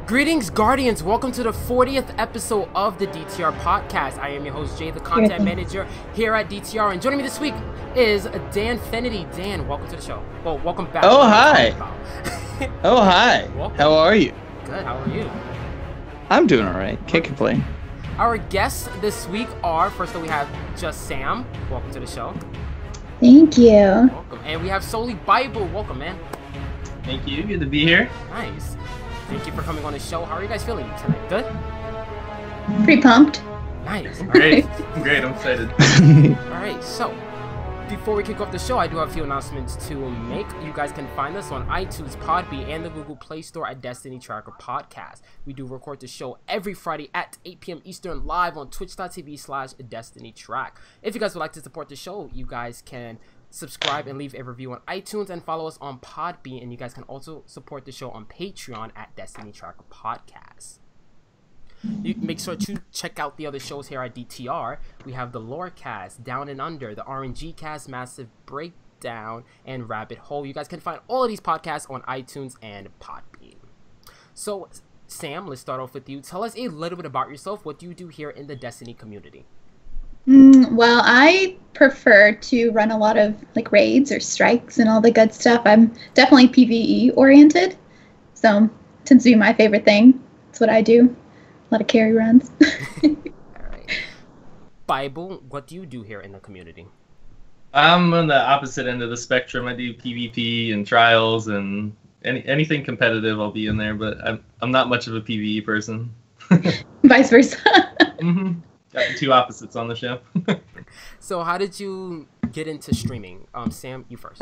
Greetings, Guardians! Welcome to the 40th episode of the DTR podcast. I am your host, Jay, the content manager here at DTR. And joining me this week is Dan Fennedy. Dan, welcome to the show. Well, welcome back. Oh, hi. Oh, hi. Welcome. How are you? Good, how are you? I'm doing all right. Can't complain. Our guests this week are, first of all, we have Just Sam. Welcome to the show. Thank you. Welcome. And we have SwolyBible. Welcome, man. Thank you. Good to be here. Nice. Thank you for coming on the show. How are you guys feeling tonight? Good? Pretty pumped. Nice. Great. Great. I'm excited. Alright, so before we kick off the show, I do have a few announcements to make. You guys can find us on iTunes, Podbean, and the Google Play Store at Destiny Tracker Podcast. We do record the show every Friday at 8 p.m. Eastern live on twitch.tv/DestinyTrack. If you guys would like to support the show, you guys can subscribe and leave a review on iTunes and follow us on Podbean, and you guys can also support the show on Patreon at Destiny Tracker Podcast. You make sure to check out the other shows here at DTR. We have the Lorecast, Down and Under, the RNGCast, Massive Breakdown, and Rabbit Hole. You guys can find all of these podcasts on iTunes and Podbean. So, Sam, let's start off with you. Tell us a little bit about yourself. What do you do here in the Destiny community? Well, I prefer to run a lot of like raids or strikes and all the good stuff. I'm definitely PvE oriented, so tends to be my favorite thing. That's what I do. A lot of carry runs. Alright. Bible, what do you do here in the community? I'm on the opposite end of the spectrum. I do PvP and trials and anything competitive. I'll be in there, but I'm not much of a PvE person. Vice versa. Mm-hmm. Got the two opposites on the show. So how did you get into streaming? Sam, you first.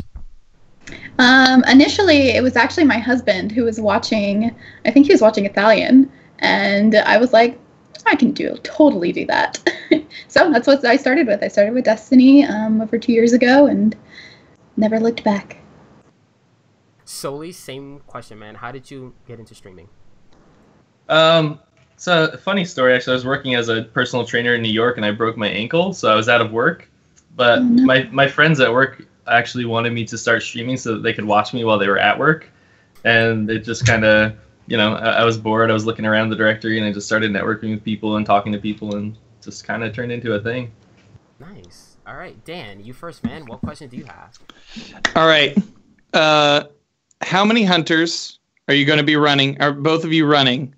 Initially, it was actually my husband who was watching. I think he was watching Italian, and I was like, I can totally do that. So that's what I started with. I started with Destiny over 2 years ago, and never looked back. Soly, same question, man. How did you get into streaming? So a funny story, actually. I was working as a personal trainer in New York, and I broke my ankle, so I was out of work. But my friends at work actually wanted me to start streaming so that they could watch me while they were at work. And it just kind of, I was bored. I was looking around the directory, and I just started networking with people and talking to people, and just kind of turned into a thing. Nice. All right, Dan, you first, man. What question do you have? All right. How many hunters are you going to be running? Are both of you running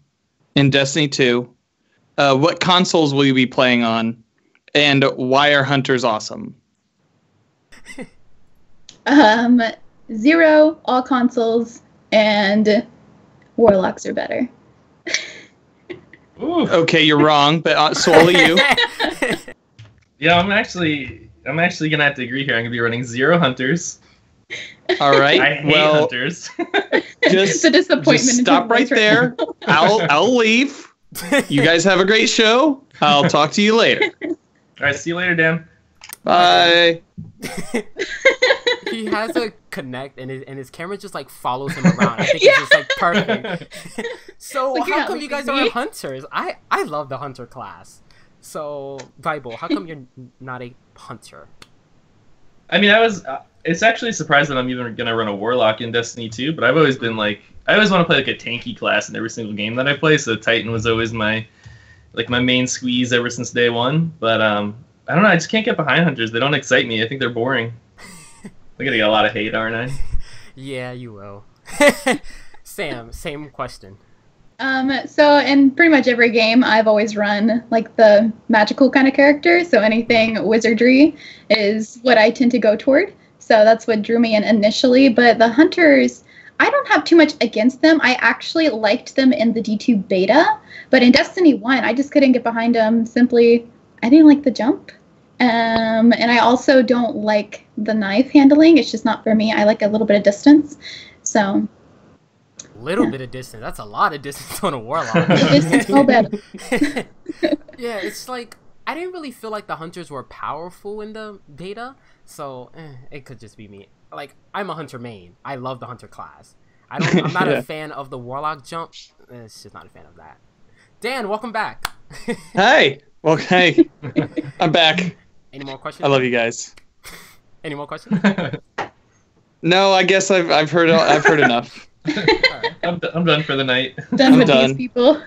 in Destiny 2? What consoles will you be playing on? And why are hunters awesome? 0, all consoles, and warlocks are better. Ooh. Okay, you're wrong, but Swoly, you? Yeah, I'm actually gonna have to agree here. I'm gonna be running 0 hunters. All right. I hate hunters. It's a disappointment. Just stop right there. I'll leave. You guys have a great show. I'll talk to you later. All right, see you later, Dan. Bye. He has a connect, and his camera just like follows him around. I think it's just like perfect. So Like, how come you guys are hunters? I love the hunter class. So Bible, how come you're not a hunter? I mean, it's actually surprised that I'm even gonna run a warlock in Destiny 2, but I've always been like, I always want to play like a tanky class in every single game that I play. So Titan was always my main squeeze ever since day one. But I don't know, I just can't get behind hunters. They don't excite me. I think they're boring. I'm gonna get a lot of hate, aren't I? Yeah, you will. Sam, same question. So in pretty much every game, I've always run like the magical kind of character. So anything wizardry is what I tend to go toward. So that's what drew me in initially. But the hunters, I don't have too much against them. I actually liked them in the D2 beta. But in Destiny 1, I just couldn't get behind them. Simply, I didn't like the jump. And I also don't like the knife handling. It's just not for me. I like a little bit of distance. So... Little bit of distance. That's a lot of distance on a warlock. Distance, all bad. Yeah, it's like I didn't really feel like the hunters were powerful in the beta, so it could just be me. Like, I'm a hunter main. I love the hunter class. I'm not a fan of the warlock jump. It's just not a fan of that. Dan, welcome back. Hey. Well, hey. I'm back. Any more questions? I love you guys. Any more questions? No, I guess I've heard enough. Alright. I'm done for the night. Done with done. these people.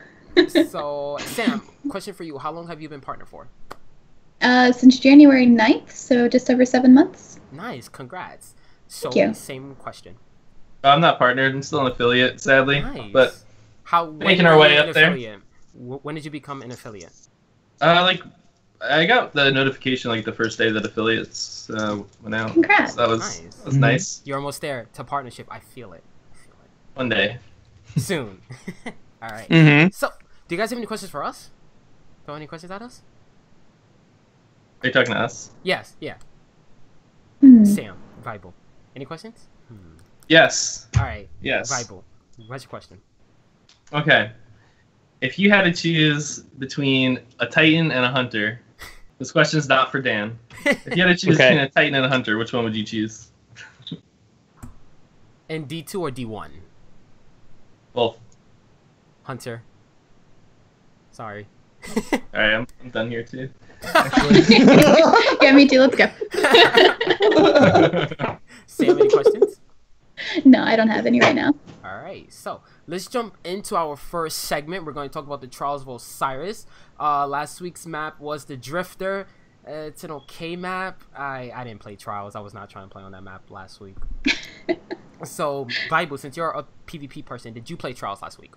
So, Sam, question for you. How long have you been partner for? Since January 9th, so just over 7 months. Nice. Congrats. So, Thank you. same question. I'm not partnered. I'm still an affiliate, sadly. Nice. But making our way up there. When did you become an affiliate? like I got the notification like the first day that affiliates went out. Congrats. So that was nice. You're almost there to partnership. I feel it. One day. Soon. All right. Mm-hmm. So, do you guys have any questions for us? Throw any questions at us? Are you talking to us? Yes. Yeah. Hmm. Sam, Bible. Any questions? Yes. All right. Yes. Bible. What's your question? Okay. If you had to choose between a Titan and a Hunter, this question's not for Dan. If you had to choose Okay. between a Titan and a Hunter, which one would you choose? In D2 or D1? Both. Hunter. Sorry. Alright, I'm done here too. Yeah, me too. Let's go. Sam, any questions? No, I don't have any right now. All right, so let's jump into our first segment. We're going to talk about the Trials of Osiris. Last week's map was the Drifter. It's an okay map. I didn't play Trials. I was not trying to play on that map last week. So, Bible, since you're a PvP person, did you play Trials last week?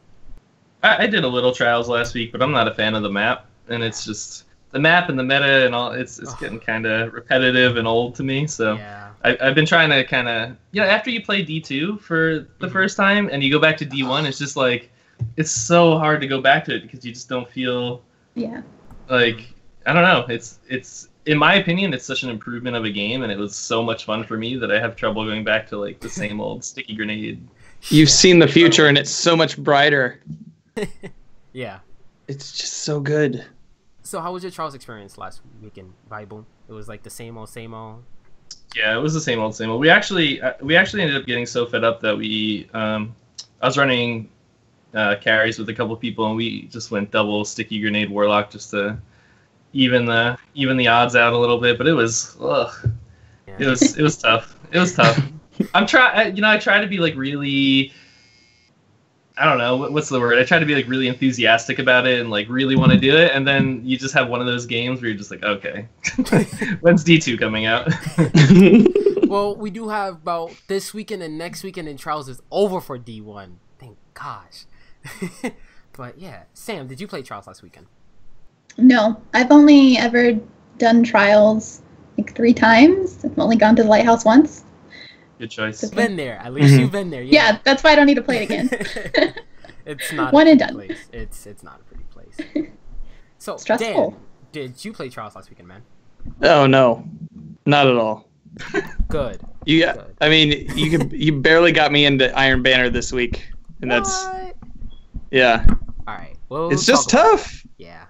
I did a little Trials last week, but I'm not a fan of the map, and it's just the map and the meta and all. It's getting kind of repetitive and old to me. So Yeah. I've been trying to kind of after you play D2 for the first time and you go back to D1, it's just like it's so hard to go back to it because you just don't feel Yeah. like I don't know. It's in my opinion, it's such an improvement of a game, and it was so much fun for me that I have trouble going back to like the same old sticky grenade. You've seen the future, and it's so much brighter. Yeah. It's just so good. So, how was your Trials experience last weekend, Bible? It was like the same old, same old. Yeah, it was the same old, same old. We actually ended up getting so fed up that I was running carries with a couple people, and we just went double sticky grenade warlock just to even the odds out a little bit. But it was Yeah. it was tough. It was tough. I try to be like really. I don't know what's the word. I try to be like really enthusiastic about it and like really want to do it, and then you just have one of those games where you're just like, okay, when's D2 coming out? Well, we do have about this weekend and next weekend, and Trials is over for D1. Thank gosh. But yeah, Sam, did you play Trials last weekend? No, I've only ever done Trials like 3 times. I've only gone to the Lighthouse once. Good choice. You've been there. At least you've been there. Yeah, that's why I don't need to play it again. It's not One a and pretty done. place. It's not a pretty place. So, Stressful. Dan, did you play Trials last weekend, man? Oh no, not at all. Good. I mean, you barely got me into Iron Banner this week, and that's What? yeah. All right. Well, It's just talk about it. tough. Yeah.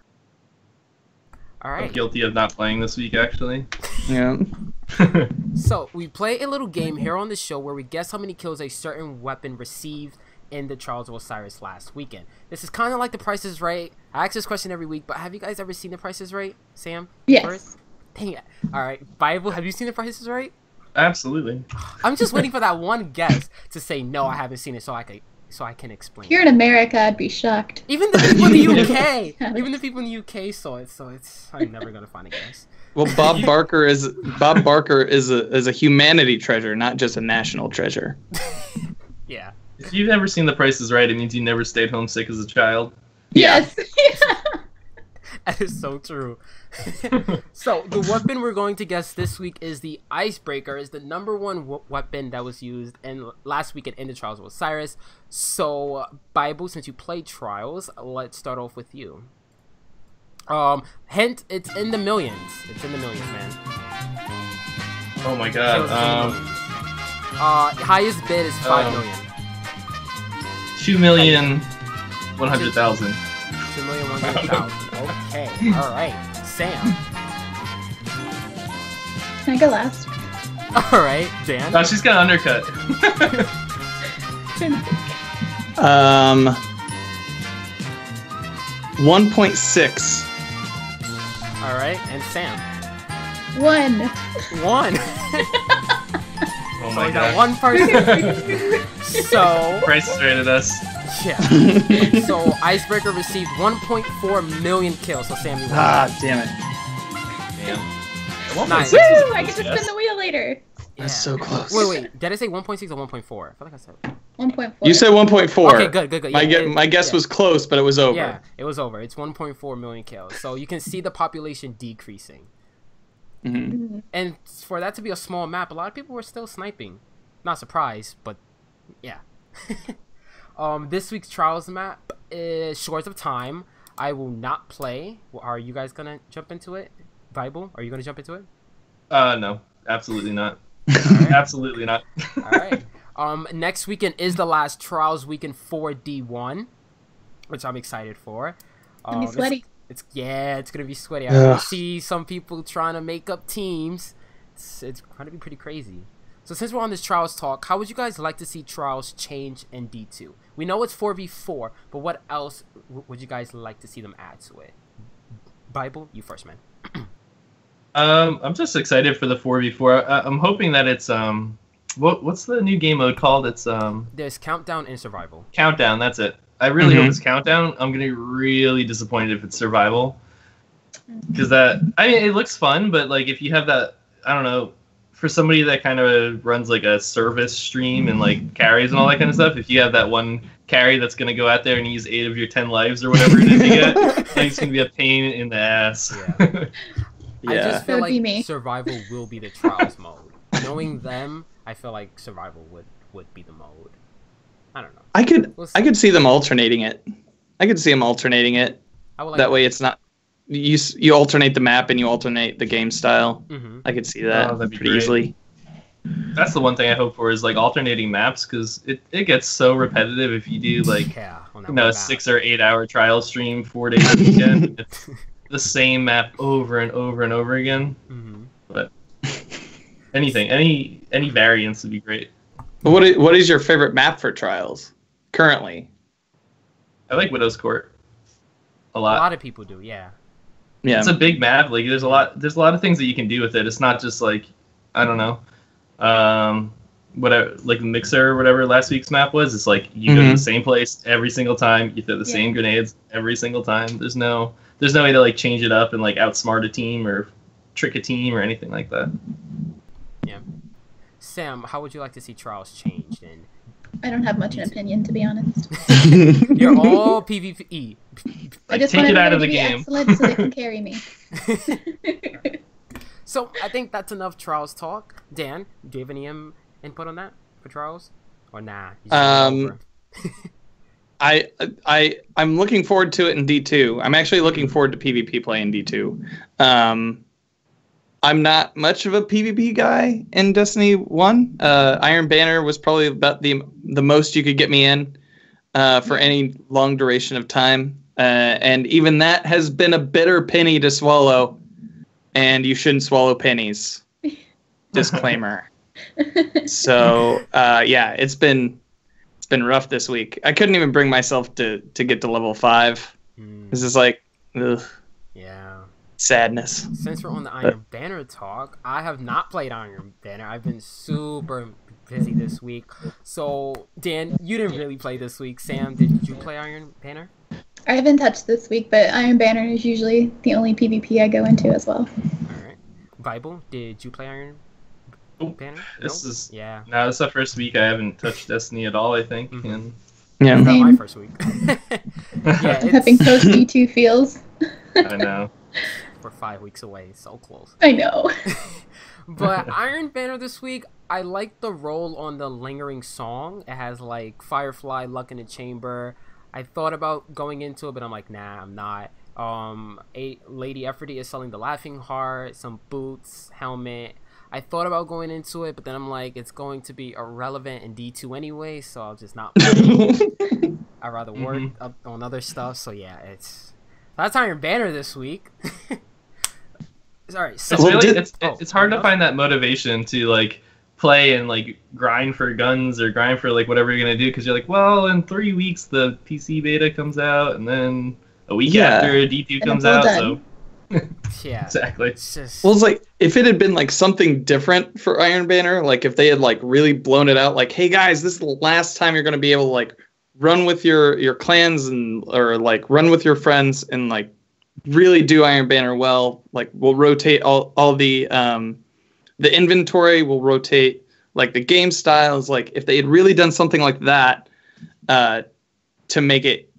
All I'm right. guilty of not playing this week, actually. Yeah. So we play a little game here on the show where we guess how many kills a certain weapon received in the Trials of Osiris last weekend. This is kind of like The Price is Right. I ask this question every week, but have you guys ever seen The Price is Right, Sam? Yes. First? Dang it. All right, Bible, have you seen The Price is Right? Absolutely. I'm just waiting for that one guess to say no, I haven't seen it, so I can explain. Here in America, I'd be shocked. Even the people in the UK, even the people in the UK saw it, so I'm never gonna find a guess. Well, Bob Barker is a humanity treasure, not just a national treasure. Yeah. If you've ever seen The Price is Right, it means you never stayed homesick as a child. Yes. That is so true. So, the weapon we're going to guess this week is the Icebreaker. Is the number one weapon that was used last weekend in the Trials of Osiris. So, Bible, since you played Trials, let's start off with you. Hint, it's in the millions. It's in the millions, man. Oh my Kills god. in the millions. Highest bid is 5 million. 2,100,000. 2,100,000. Okay, alright. Sam. Can I go last? Alright, Dan. Oh, she's gonna undercut. 1.6. Alright, and Sam. 1. 1. Oh So my we got god. one person. So Price is right at us. yeah. So Icebreaker received 1.4 million kills. So Sam, you won. Damn it. Damn. Nice. Woo! I get to spin the wheel later. That's so close. Wait. Did I say 1.6 or 1.4? I feel like I said 1.4. You said 1.4. Okay, good. Yeah, My guess was close, but it was over. Yeah, it was over. It's 1.4 million kills. So you can see the population decreasing. Mm-hmm. And for that to be a small map, a lot of people were still sniping. Not surprised, but yeah. This week's Trials map is Shores of Time. I will not play. Are you guys gonna jump into it? Bible, are you gonna jump into it? No, absolutely not. Absolutely not. All right. Next weekend is the last Trials weekend for D1, which I'm excited for. Gonna be sweaty. It's gonna be sweaty. I see some people trying to make up teams. It's gonna be pretty crazy. So since we're on this Trials talk, how would you guys like to see Trials change in D2? We know it's 4v4, but what else would you guys like to see them add to it? Bible, you first, man. I'm just excited for the 4v4. I'm hoping that it's what's the new game mode called? It's There's Countdown and Survival. Countdown. That's it. I really hope it's Countdown. I'm gonna be really disappointed if it's Survival, because it looks fun, but like if you have that, I don't know, for somebody that kind of runs like a service stream and like carries and all that kind of stuff, if you have that one carry that's gonna go out there and use 8 of your 10 lives or whatever it is you get, I think it's gonna be a pain in the ass. Yeah. Yeah. I just feel That would be like me. Survival will be the Trials mode. Knowing them, I feel like Survival would be the mode. I don't know. I could see them alternating it. I could see them alternating it. I would like That way it's not you alternate the map and you alternate the game style. Mhm. I could see that that'd be pretty great. easily. That's the one thing I hope for is like alternating maps, because it gets so repetitive if you do like on that a one 6 or 8 hour trial stream 4 days a weekend. It's the same map over and over and over again. Mm-hmm. But anything, any variance would be great. What is your favorite map for Trials currently? I like Widow's Court a A lot. lot of people do, yeah. Yeah. It's a big map. Like there's a lot of things that you can do with it. It's not just like, I don't know, whatever, like the Mixer or whatever last week's map was. It's like you go to the same place every single time. You throw the same grenades every single time. There's no way to like change it up and like outsmart a team or trick a team or anything like that. Yeah. Sam, how would you like to see Trials changed? And I don't have much an opinion, to be honest. you're all PvE. I just take want it out everybody of the to be game. excellent so they can carry me. So I think that's enough Trials talk. Dan, do you have any input on that for Trials? Or nah? You just over? I'm looking forward to it in D2. I'm actually looking forward to PvP play in D2. I'm not much of a PvP guy in Destiny 1. Iron Banner was probably about the most you could get me in for any long duration of time. And even that has been a bitter penny to swallow. And you shouldn't swallow pennies. Disclaimer. So, yeah, it's been rough this week. I couldn't even bring myself to get to level 5. This is like, ugh. Yeah. Sadness. Since we're on the Iron Banner talk, I have not played Iron Banner. I've been super busy this week. So, Dan, you didn't really play this week. Sam, did you play Iron Banner? I haven't touched this week, but Iron Banner is usually the only PvP I go into as well. Alright. Bible, did you play Iron Banner? This Nope. is Yeah. Now this is the first week I haven't touched Destiny at all, I think. And Yeah. Not my Same. first week. Yeah, Having it's, post D2 feels. I know. we're 5 weeks away. So close. I know. But Iron Banner this week, I like the role on the Lingering Song. It has like Firefly, Luck in the Chamber. I thought about going into it, but I'm like, nah, I'm not. Lady Efforty is selling the Laughing Heart, some boots, helmet. I thought about going into it, but then I'm like, it's going to be irrelevant in D2 anyway, so I'll just not play. I'd rather work up on other stuff. So yeah, that's Iron Banner this week. Sorry. So It's really it's hard to find that motivation to like play and like grind for guns or grind for like whatever you're gonna do, because you're like, well, in 3 weeks the PC beta comes out, and then a week after D2 And comes it's all out. done. So Yeah. Exactly. It's just... Well, it's like if it had been like something different for Iron Banner, like if they had like really blown it out, like, hey guys, this is the last time you're going to be able to like run with your clans or like run with your friends and like really do Iron Banner well. Like we'll rotate all the inventory, we'll rotate like the game styles. Like if they had really done something like that to make it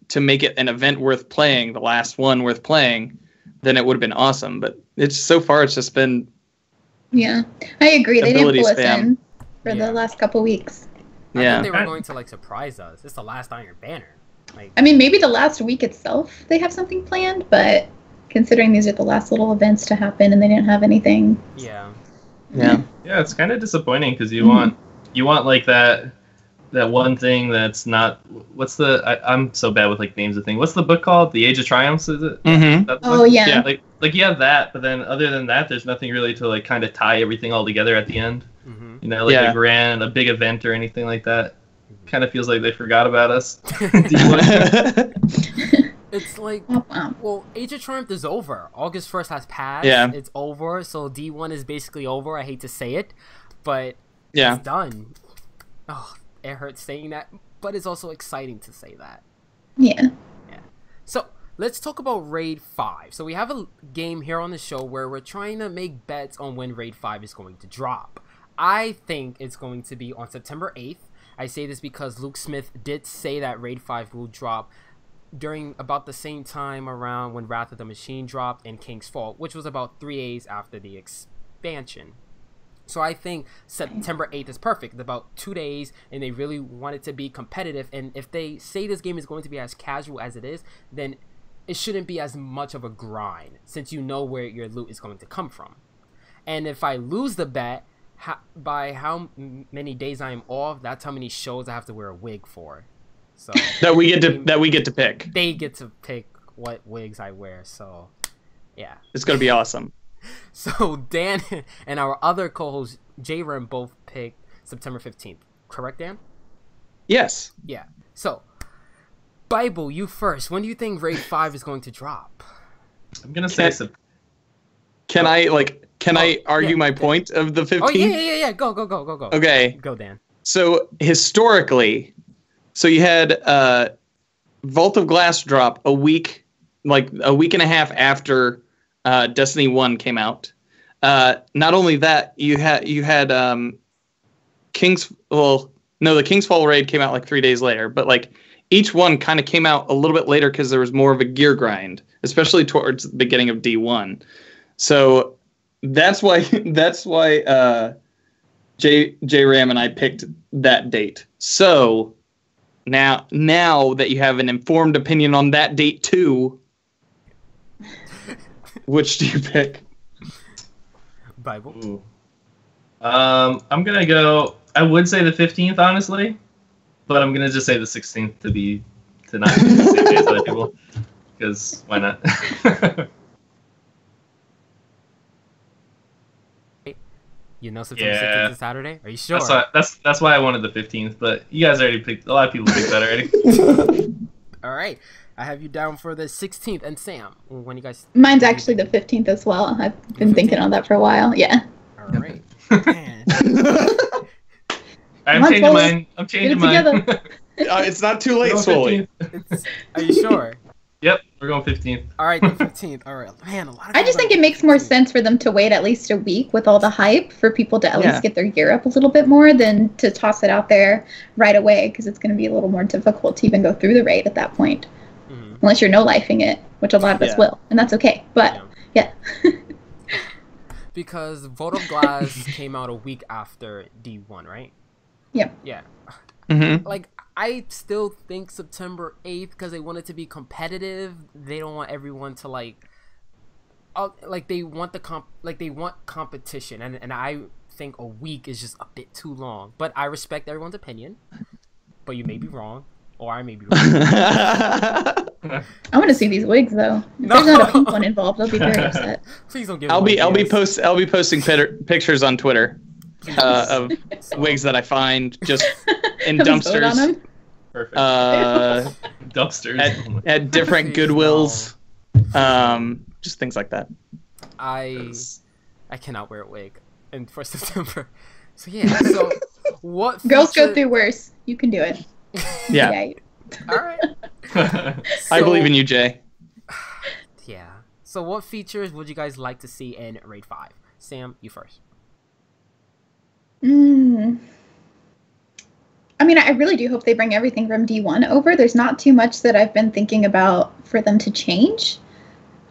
an event worth playing, the last one worth playing, then it would have been awesome. But so far it's just been I agree. They didn't pull us spam. in for the last couple weeks. I think they were going to like surprise us. It's the last Iron Banner. Like, I mean, maybe the last week itself they have something planned, but considering these are the last little events to happen and they didn't have anything. Yeah, it's kind of disappointing because you want like that one thing that's not. I'm so bad with like names of things. What's the book called? The Age of Triumphs, is it? Mm-hmm. Oh yeah. Like you have that, but then other than that, there's nothing really to like kind of tie everything all together at the end. Mm-hmm. You know, like a big event or anything like that. Kind of feels like they forgot about us. It's like, well, Age of Triumph is over. August 1st has passed. Yeah. It's over, so D1 is basically over. I hate to say it, but yeah, it's done. Oh, it hurts saying that, but it's also exciting to say that. Yeah. So, let's talk about Raid 5. So, we have a game here on the show where we're trying to make bets on when Raid 5 is going to drop. I think it's going to be on September 8th. I say this because Luke Smith did say that Raid 5 will drop during about the same time around when Wrath of the Machine dropped and King's Fall, which was about 3 days after the expansion. So I think September 8th is perfect. It's about 2 days, and they really want it to be competitive. And if they say this game is going to be as casual as it is, then it shouldn't be as much of a grind, since you know where your loot is going to come from. And if I lose the bet, by how many days I am off, that's how many shows I have to wear a wig for. So that we get to pick. They get to pick what wigs I wear. So yeah, it's gonna be awesome. So Dan and our other co-host J-Rem both picked September 15th. Correct, Dan? Yes. Yeah. So Bible, you first. When do you think Raid 5 is going to drop? I'm gonna say Can I argue my point of the 15th? Oh yeah. Go. Okay. Go, Dan. So historically, you had Vault of Glass drop a week and a half after Destiny 1 came out. Not only that, you had the King's Fall raid came out like 3 days later, but like each one kind of came out a little bit later because there was more of a gear grind, especially towards the beginning of D1. So that's why J Ram and I picked that date. So now that you have an informed opinion on that date too, which do you pick? Bible. Ooh. I'm gonna go. I would say the 15th, honestly, but I'm gonna just say the 16th to not be the same day as other people, because why not? You know September 16th is Saturday? Are you sure? That's why I wanted the 15th, but you guys already picked. A lot of people picked that already. All right. I have you down for the 16th. And Sam, when you guys... Mine's actually the 15th as well. I've been thinking on that for a while. Yeah. All right. Man. I'm changing mine. It's not too late, Swoly. Are you sure? Yep, we're going 15th. All right, the 15th. All right. Man, a lot of I just think it makes more sense for them to wait at least a week with all the hype for people to at least get their gear up a little bit more than to toss it out there right away, because it's going to be a little more difficult to even go through the raid at that point. Mm-hmm. Unless you're no-lifing it, which a lot of us will, and that's okay. But, yeah. Because Vault of Glass came out a week after D1, right? Yep. Yeah. Mm-hmm. Like, I still think September 8th because they want it to be competitive. They don't want everyone to they want competition, and I think a week is just a bit too long. But I respect everyone's opinion. But you may be wrong, or I may be wrong. I want to see these wigs though. If there's not a pink one involved, I'll be very upset. Please don't give. I'll be posting pictures on Twitter of wigs that I find just in dumpsters. Perfect. Dumpsters at different Goodwills. just things like that. I cannot wear a wig and for September. So yeah. So what? Girls go through worse. You can do it. Yeah. All right. I believe in you, Jay. Yeah. So what features would you guys like to see in Raid 5? Sam, you first. I mean, I really do hope they bring everything from D1 over. There's not too much that I've been thinking about for them to change.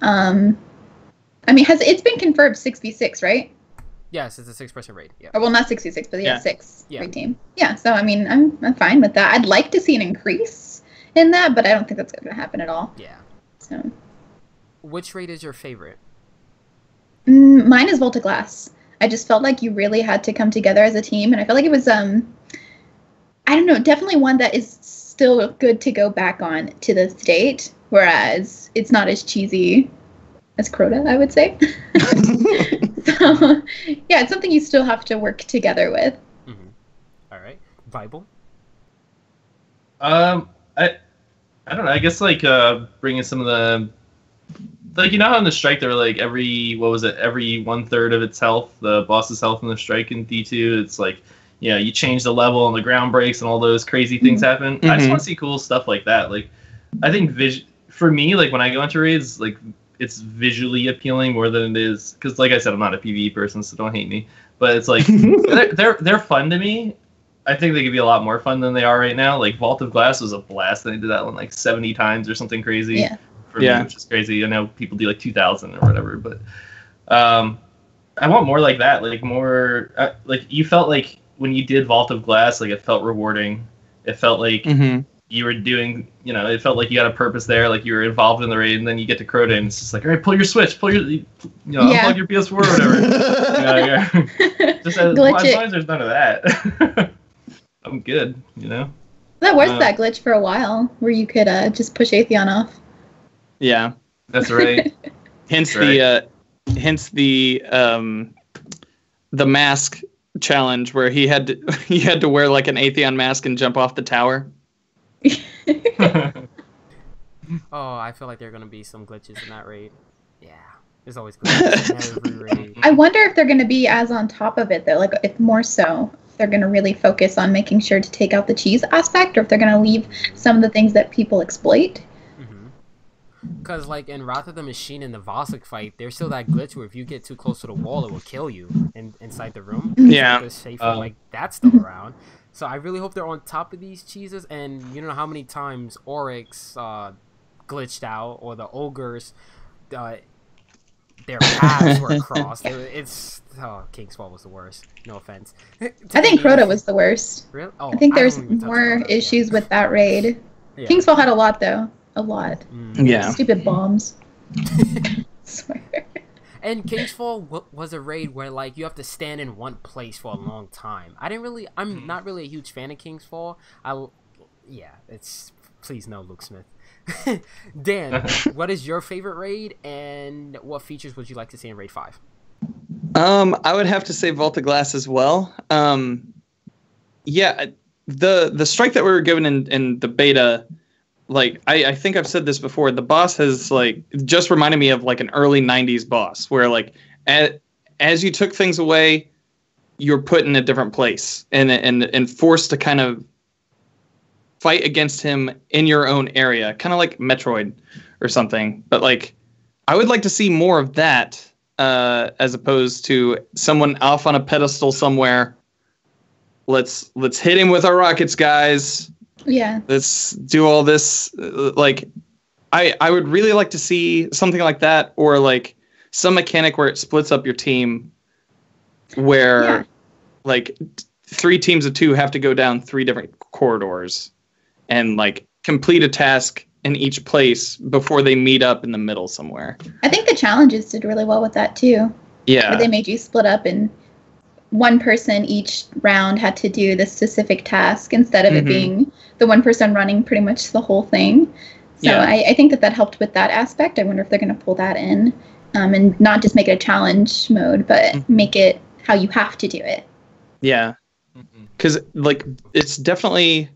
I mean, it's been confirmed 6v6, right? Yes, it's a 6-person raid. Yeah. Or, well, not 6v6, but Yeah. 6 raid team. Yeah, so I mean, I'm fine with that. I'd like to see an increase in that, but I don't think that's going to happen at all. Yeah. So. Which raid is your favorite? Mine is Volta Glass. I just felt like you really had to come together as a team, and I felt like it was, I don't know, definitely one that is still good to go back on to this date, whereas it's not as cheesy as Crota, I would say. So, yeah, it's something you still have to work together with. Mm-hmm. All right. Bible? I don't know. I guess like bringing some of the, like, you know how in the strike there were like every 1/3 of its health, the boss's health in the strike in D2, it's like, you know, you change the level and the ground breaks and all those crazy things happen. I just want to see cool stuff like that. Like, I think for me, like when I go into raids, like it's visually appealing more than it is, because like I said, I'm not a PvE person, so don't hate me. But it's like they're fun to me. I think they could be a lot more fun than they are right now. Like Vault of Glass was a blast, and they did that one like 70 times or something crazy. Yeah. For me, which is crazy. I know people do like 2,000 or whatever, but I want more like that. Like more, like you felt like when you did Vault of Glass, like it felt rewarding. It felt like you were doing, you know, it felt like you had a purpose there, like you were involved in the raid, and then you get to Crota, and it's just like, all right, pull your switch, unplug your PS4 or whatever. Just as long as there's none of that, I'm good, you know? That was that glitch for a while, where you could just push Atheon off. Yeah. That's right. Hence the mask challenge where he had to wear like an Atheon mask and jump off the tower. Oh, I feel like there are gonna be some glitches in that raid. Yeah, there's always glitches in every raid. I wonder if they're gonna be as on top of it though. Like, if more so, they're gonna really focus on making sure to take out the cheese aspect, or if they're gonna leave some of the things that people exploit. Because, like, in Wrath of the Machine in the Vosik fight, there's still that glitch where if you get too close to the wall, it will kill you inside the room. Yeah. Like, that's still around. So I really hope they're on top of these cheeses. And you don't know how many times Oryx glitched out, or the Ogres, their paths were crossed. King's Fall was the worst. No offense. I think Crota was the worst. Really? Oh, I think there's more issues with that raid. Yeah. King's Fall had a lot, though. A lot. Yeah. Stupid bombs. Swear. And King's Fall was a raid where, like, you have to stand in one place for a long time. I'm not really a huge fan of King's Fall. Please no Luke Smith. Dan, what is your favorite raid, and what features would you like to see in Raid 5? I would have to say Vault of Glass as well. Yeah, the strike that we were given in the beta, like, I think I've said this before, the boss has, like, just reminded me of, like, an early 90s boss, where, like, as you took things away, you're put in a different place and forced to kind of fight against him in your own area, kind of like Metroid or something. But, like, I would like to see more of that, as opposed to someone off on a pedestal somewhere. Let's hit him with our rockets, guys. Yeah. Let's do all this. Like, I would really like to see something like that, or like some mechanic where it splits up your team, where like 3 teams of 2 have to go down 3 different corridors and like complete a task in each place before they meet up in the middle somewhere. I think the challenges did really well with that too. Yeah. Where they made you split up, and one person each round had to do the specific task instead of it being the one person running pretty much the whole thing. So I think that helped with that aspect. I wonder if they're going to pull that in, and not just make it a challenge mode, but make it how you have to do it. Yeah. Because like it's definitely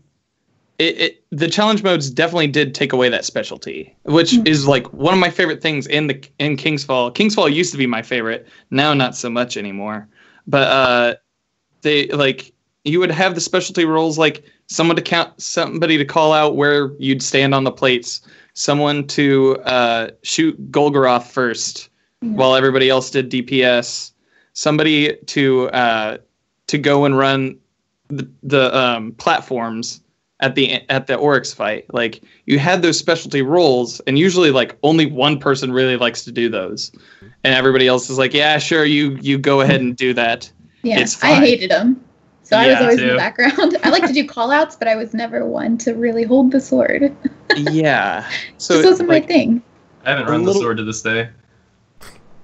the challenge modes definitely did take away that specialty, which is like one of my favorite things in Kingsfall. Kingsfall used to be my favorite, now not so much anymore. But they like you would have the specialty roles, like somebody to call out where you'd stand on the plates, someone to shoot Golgoroth first while everybody else did DPS, somebody to go and run the platforms at the Oryx fight. Like, you had those specialty roles, and usually like only one person really likes to do those, and everybody else is like, yeah, sure, you go ahead and do that. Yeah, it's fine. I hated them. So I was always in too. the background. I like to do call-outs, but I was never one to really hold the sword. Yeah. So this wasn't my thing. I haven't run the sword to this day.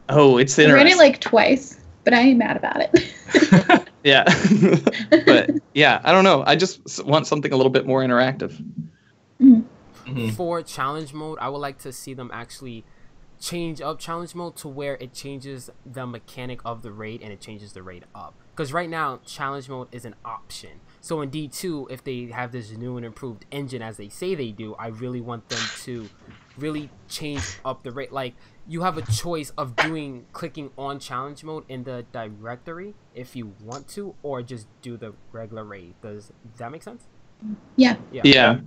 Oh, it's I ran interesting. it like twice, but I ain't mad about it. Yeah. But yeah, I don't know. I just want something a little bit more interactive. For challenge mode, I would like to see them actually change up challenge mode to where it changes the mechanic of the raid and it changes the raid up. Because right now, challenge mode is an option. So in D2, if they have this new and improved engine as they say they do, I really want them to really change up the raid. Like, you have a choice of clicking on challenge mode in the directory if you want to, or just do the regular raid. Does that make sense? Yeah. Yeah.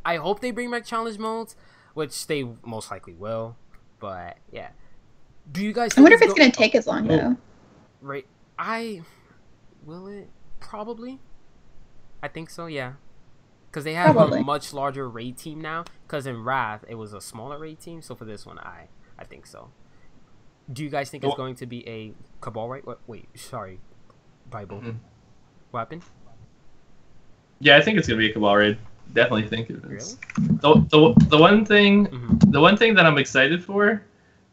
I hope they bring back challenge modes, which they most likely will. But yeah, do you guys? I wonder if it's gonna take as long though. Right, will it probably? I think so. Yeah, because they have a much larger raid team now. Because in Wrath it was a smaller raid team, so for this one, I think so. Do you guys think it's going to be a Cabal raid? Wait, sorry, Bible. What happened? Yeah, I think it's gonna be a Cabal raid. Definitely think it is. Really? The one thing that I'm excited for,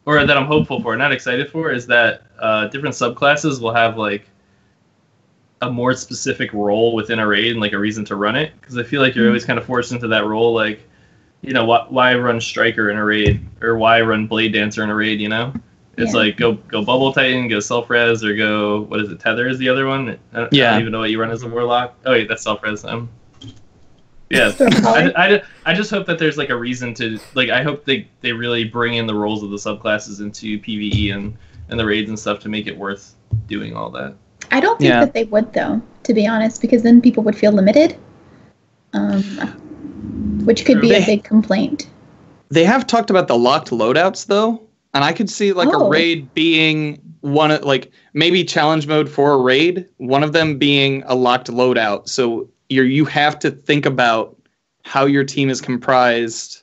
or that I'm hopeful for, not excited for, is that different subclasses will have like a more specific role within a raid and like a reason to run it. Because I feel like you're always kind of forced into that role, like, you know, why run Striker in a raid, or why run Blade Dancer in a raid? You know, it's like go Bubble Titan, go Self Res, or go, what is it? Tether is the other one. I don't even know what you run as a Warlock. Oh wait, that's Self Res. Yeah, I just hope that there's like a reason to, like, I hope they really bring in the roles of the subclasses into PvE and the raids and stuff to make it worth doing all that. I don't think that they would though, to be honest, because then people would feel limited, which could be a big complaint. They have talked about the locked loadouts though, and I could see like a raid being one of, like, maybe challenge mode for a raid, one of them being a locked loadout. So you have to think about how your team is comprised,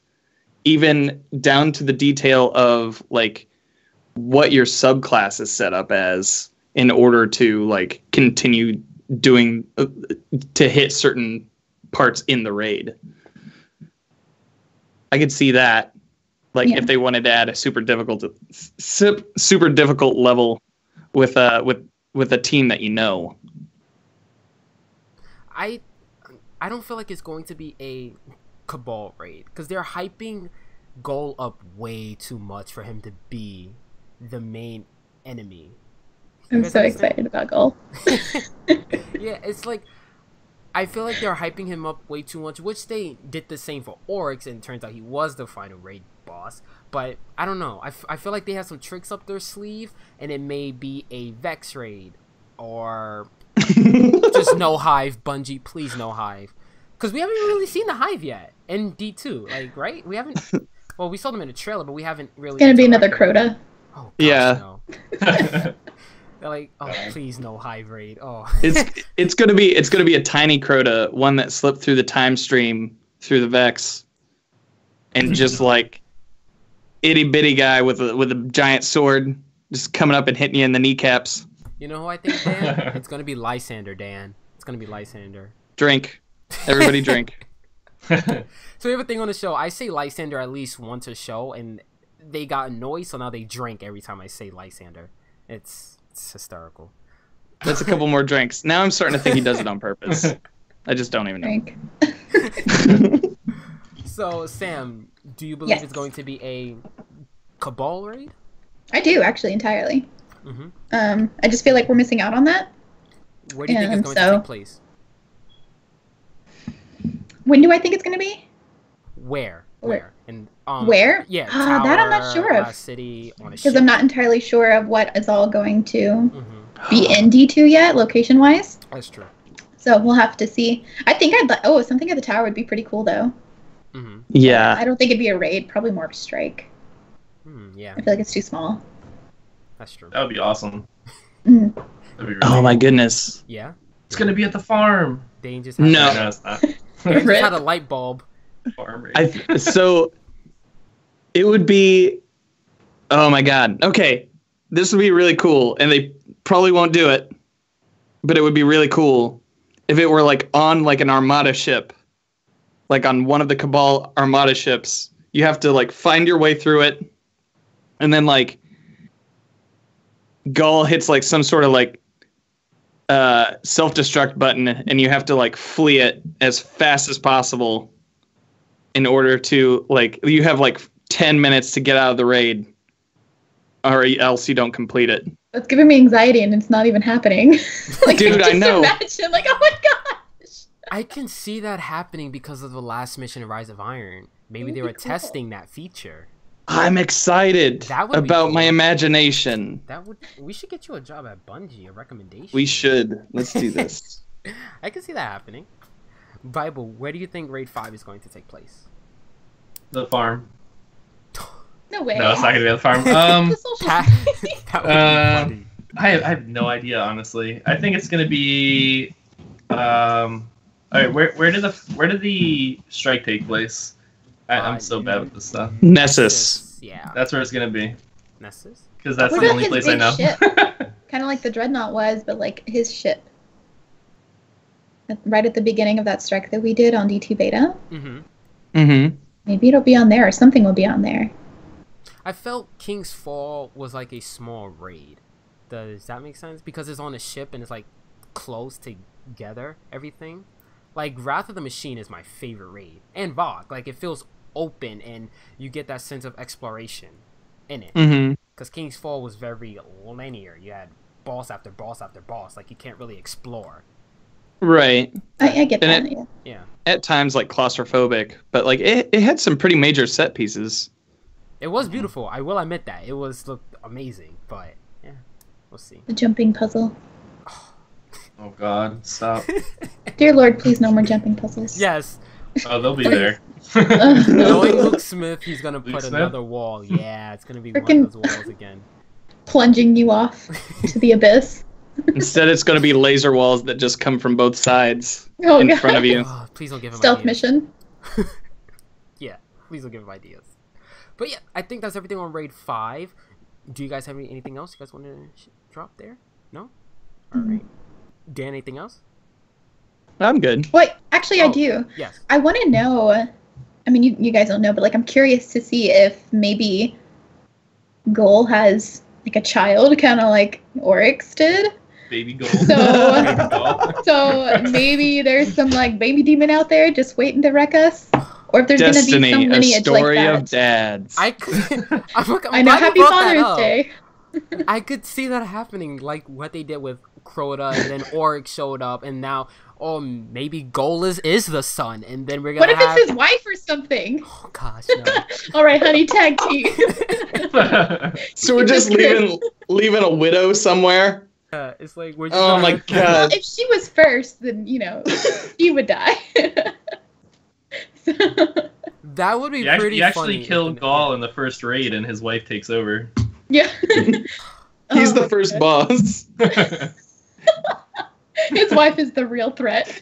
even down to the detail of like what your subclass is set up as, in order to like continue doing to hit certain parts in the raid. I could see that, like, if they wanted to add a super difficult level with a team that you know. I don't feel like it's going to be a Cabal raid, because they're hyping Goal up way too much for him to be the main enemy. I'm so excited about Goal. Yeah, it's like, I feel like they're hyping him up way too much, which they did the same for Oryx, and it turns out he was the final raid boss. But I don't know. I feel like they have some tricks up their sleeve, and it may be a Vex raid, or just no Hive. Bungie, please no Hive, because we haven't really seen the Hive yet in D2. Like, right? We haven't. Well, we saw them in a trailer, but we haven't really. It's gonna be another Crota. Oh gosh, yeah. No. They're like, oh, please no Hive raid. Oh. it's gonna be a tiny Crota, one that slipped through the time stream through the Vex, and just like itty bitty guy with a giant sword, just coming up and hitting you in the kneecaps. You know who I think, Dan? It's gonna be Lysander, Dan. It's gonna be Lysander. Drink. Everybody drink. So we have a thing on the show. I say Lysander at least once a show, and they got annoyed, so now they drink every time I say Lysander. It's hysterical. That's a couple more drinks. Now I'm starting to think he does it on purpose. I just don't even know. So, Sam, do you believe it's going to be a Cabal raid? I do, actually, entirely. Mm-hmm. I just feel like we're missing out on that. Where do you think it's going to take place? When do I think it's going to be? Where? And Where? Yeah. Tower, that I'm not sure of. City on a ship. Because I'm not entirely sure of what is all going to be in D2 yet, location-wise. That's true. So we'll have to see. I think I'd like. Oh, something at the tower would be pretty cool, though. Yeah. I don't think it'd be a raid. Probably more of a strike. Yeah. I feel like it's too small. That's true. That would be awesome. Mm. That'd be really Oh my goodness. Yeah. It's gonna be at the farm. Dane just had No, it's not. Dane just had a light bulb. Farm raid. So it would be. Oh my god. Okay, this would be really cool, and they probably won't do it, but it would be really cool if it were like on like an Armada ship, like on one of the Cabal Armada ships. You have to like find your way through it, and then like Gull hits like some sort of like self-destruct button, and you have to like flee it as fast as possible in order to like you have like 10 minutes to get out of the raid, or else you don't complete it. That's giving me anxiety, and it's not even happening. Like, Dude, I know. Imagine, like, oh my gosh. I can see that happening because of the last mission in Rise of Iron. Maybe they were testing that feature. I'm excited That would be about cool. my imagination. We should get you a job at Bungie, a recommendation. We should. Let's do this. I can see that happening. Bible, where do you think Raid 5 is going to take place? The farm. No way. No, it's not gonna be at the farm. The social That would be funny. I have no idea, honestly. I think it's gonna be. All right, where did the strike take place? I'm so bad with this stuff. Nessus. Yeah. That's where it's gonna be, Nessus? because that's What the about only his place I big know. ship? Kind of like the Dreadnought was, but like his ship. Right at the beginning of that strike that we did on D2 beta. Mm-hmm. Maybe it'll be on there, or something will be on there. I felt King's Fall was like a small raid. Does that make sense? Because it's on a ship and it's like close together, everything. Like Wrath of the Machine is my favorite raid. And Vogue. Like it feels open and you get that sense of exploration in it. Mm-hmm. Because King's Fall was very linear. You had boss after boss after boss. Like you can't really explore. Right. I get And that. Yeah. At times like claustrophobic, but like it had some pretty major set pieces. It was beautiful. I will admit that. It looked amazing. But yeah, we'll see. The jumping puzzle. Oh God, stop! Dear Lord, please no more jumping puzzles. Yes. Oh, they'll be there. Knowing Luke Smith, he's gonna Luke put Smith? another wall. Yeah, it's gonna be Frickin- one of those walls again. Plunging you off to the abyss. Instead, it's going to be laser walls that just come from both sides Oh, in God. front of you. Oh, please don't give him Stealth ideas. mission. Yeah, please don't give him ideas. But yeah, I think that's everything on Raid 5. Do you guys have anything else you guys want to drop there? No? Alright. Dan, anything else? I'm good. Wait, actually, I Oh. do. Yes. I want to know. I mean, you guys don't know, but like, I'm curious to see if maybe Goal has like a child, kind of like Oryx did. Baby gold. So- Baby gold. So maybe there's some like baby demon out there just waiting to wreck us, or if there's gonna be Destiny, some a lineage like story that. of dads. I could. I'm glad I know. you Happy brought that Father's up. Day. I could see that happening, like what they did with Crota, and then Oryx showed up, and now, oh, maybe Golas is the son, and then we're gonna What if have. it's his wife or something? Oh gosh, no. All right, honey, tag team. So we're just leaving a widow somewhere. It's like we're just. Oh gonna- my Well, god. if she was first, then she would die. That would be You pretty actually funny. killed Gaul in the first raid, and his wife takes over. Yeah. He's Oh the my first God. boss. His wife is the real threat.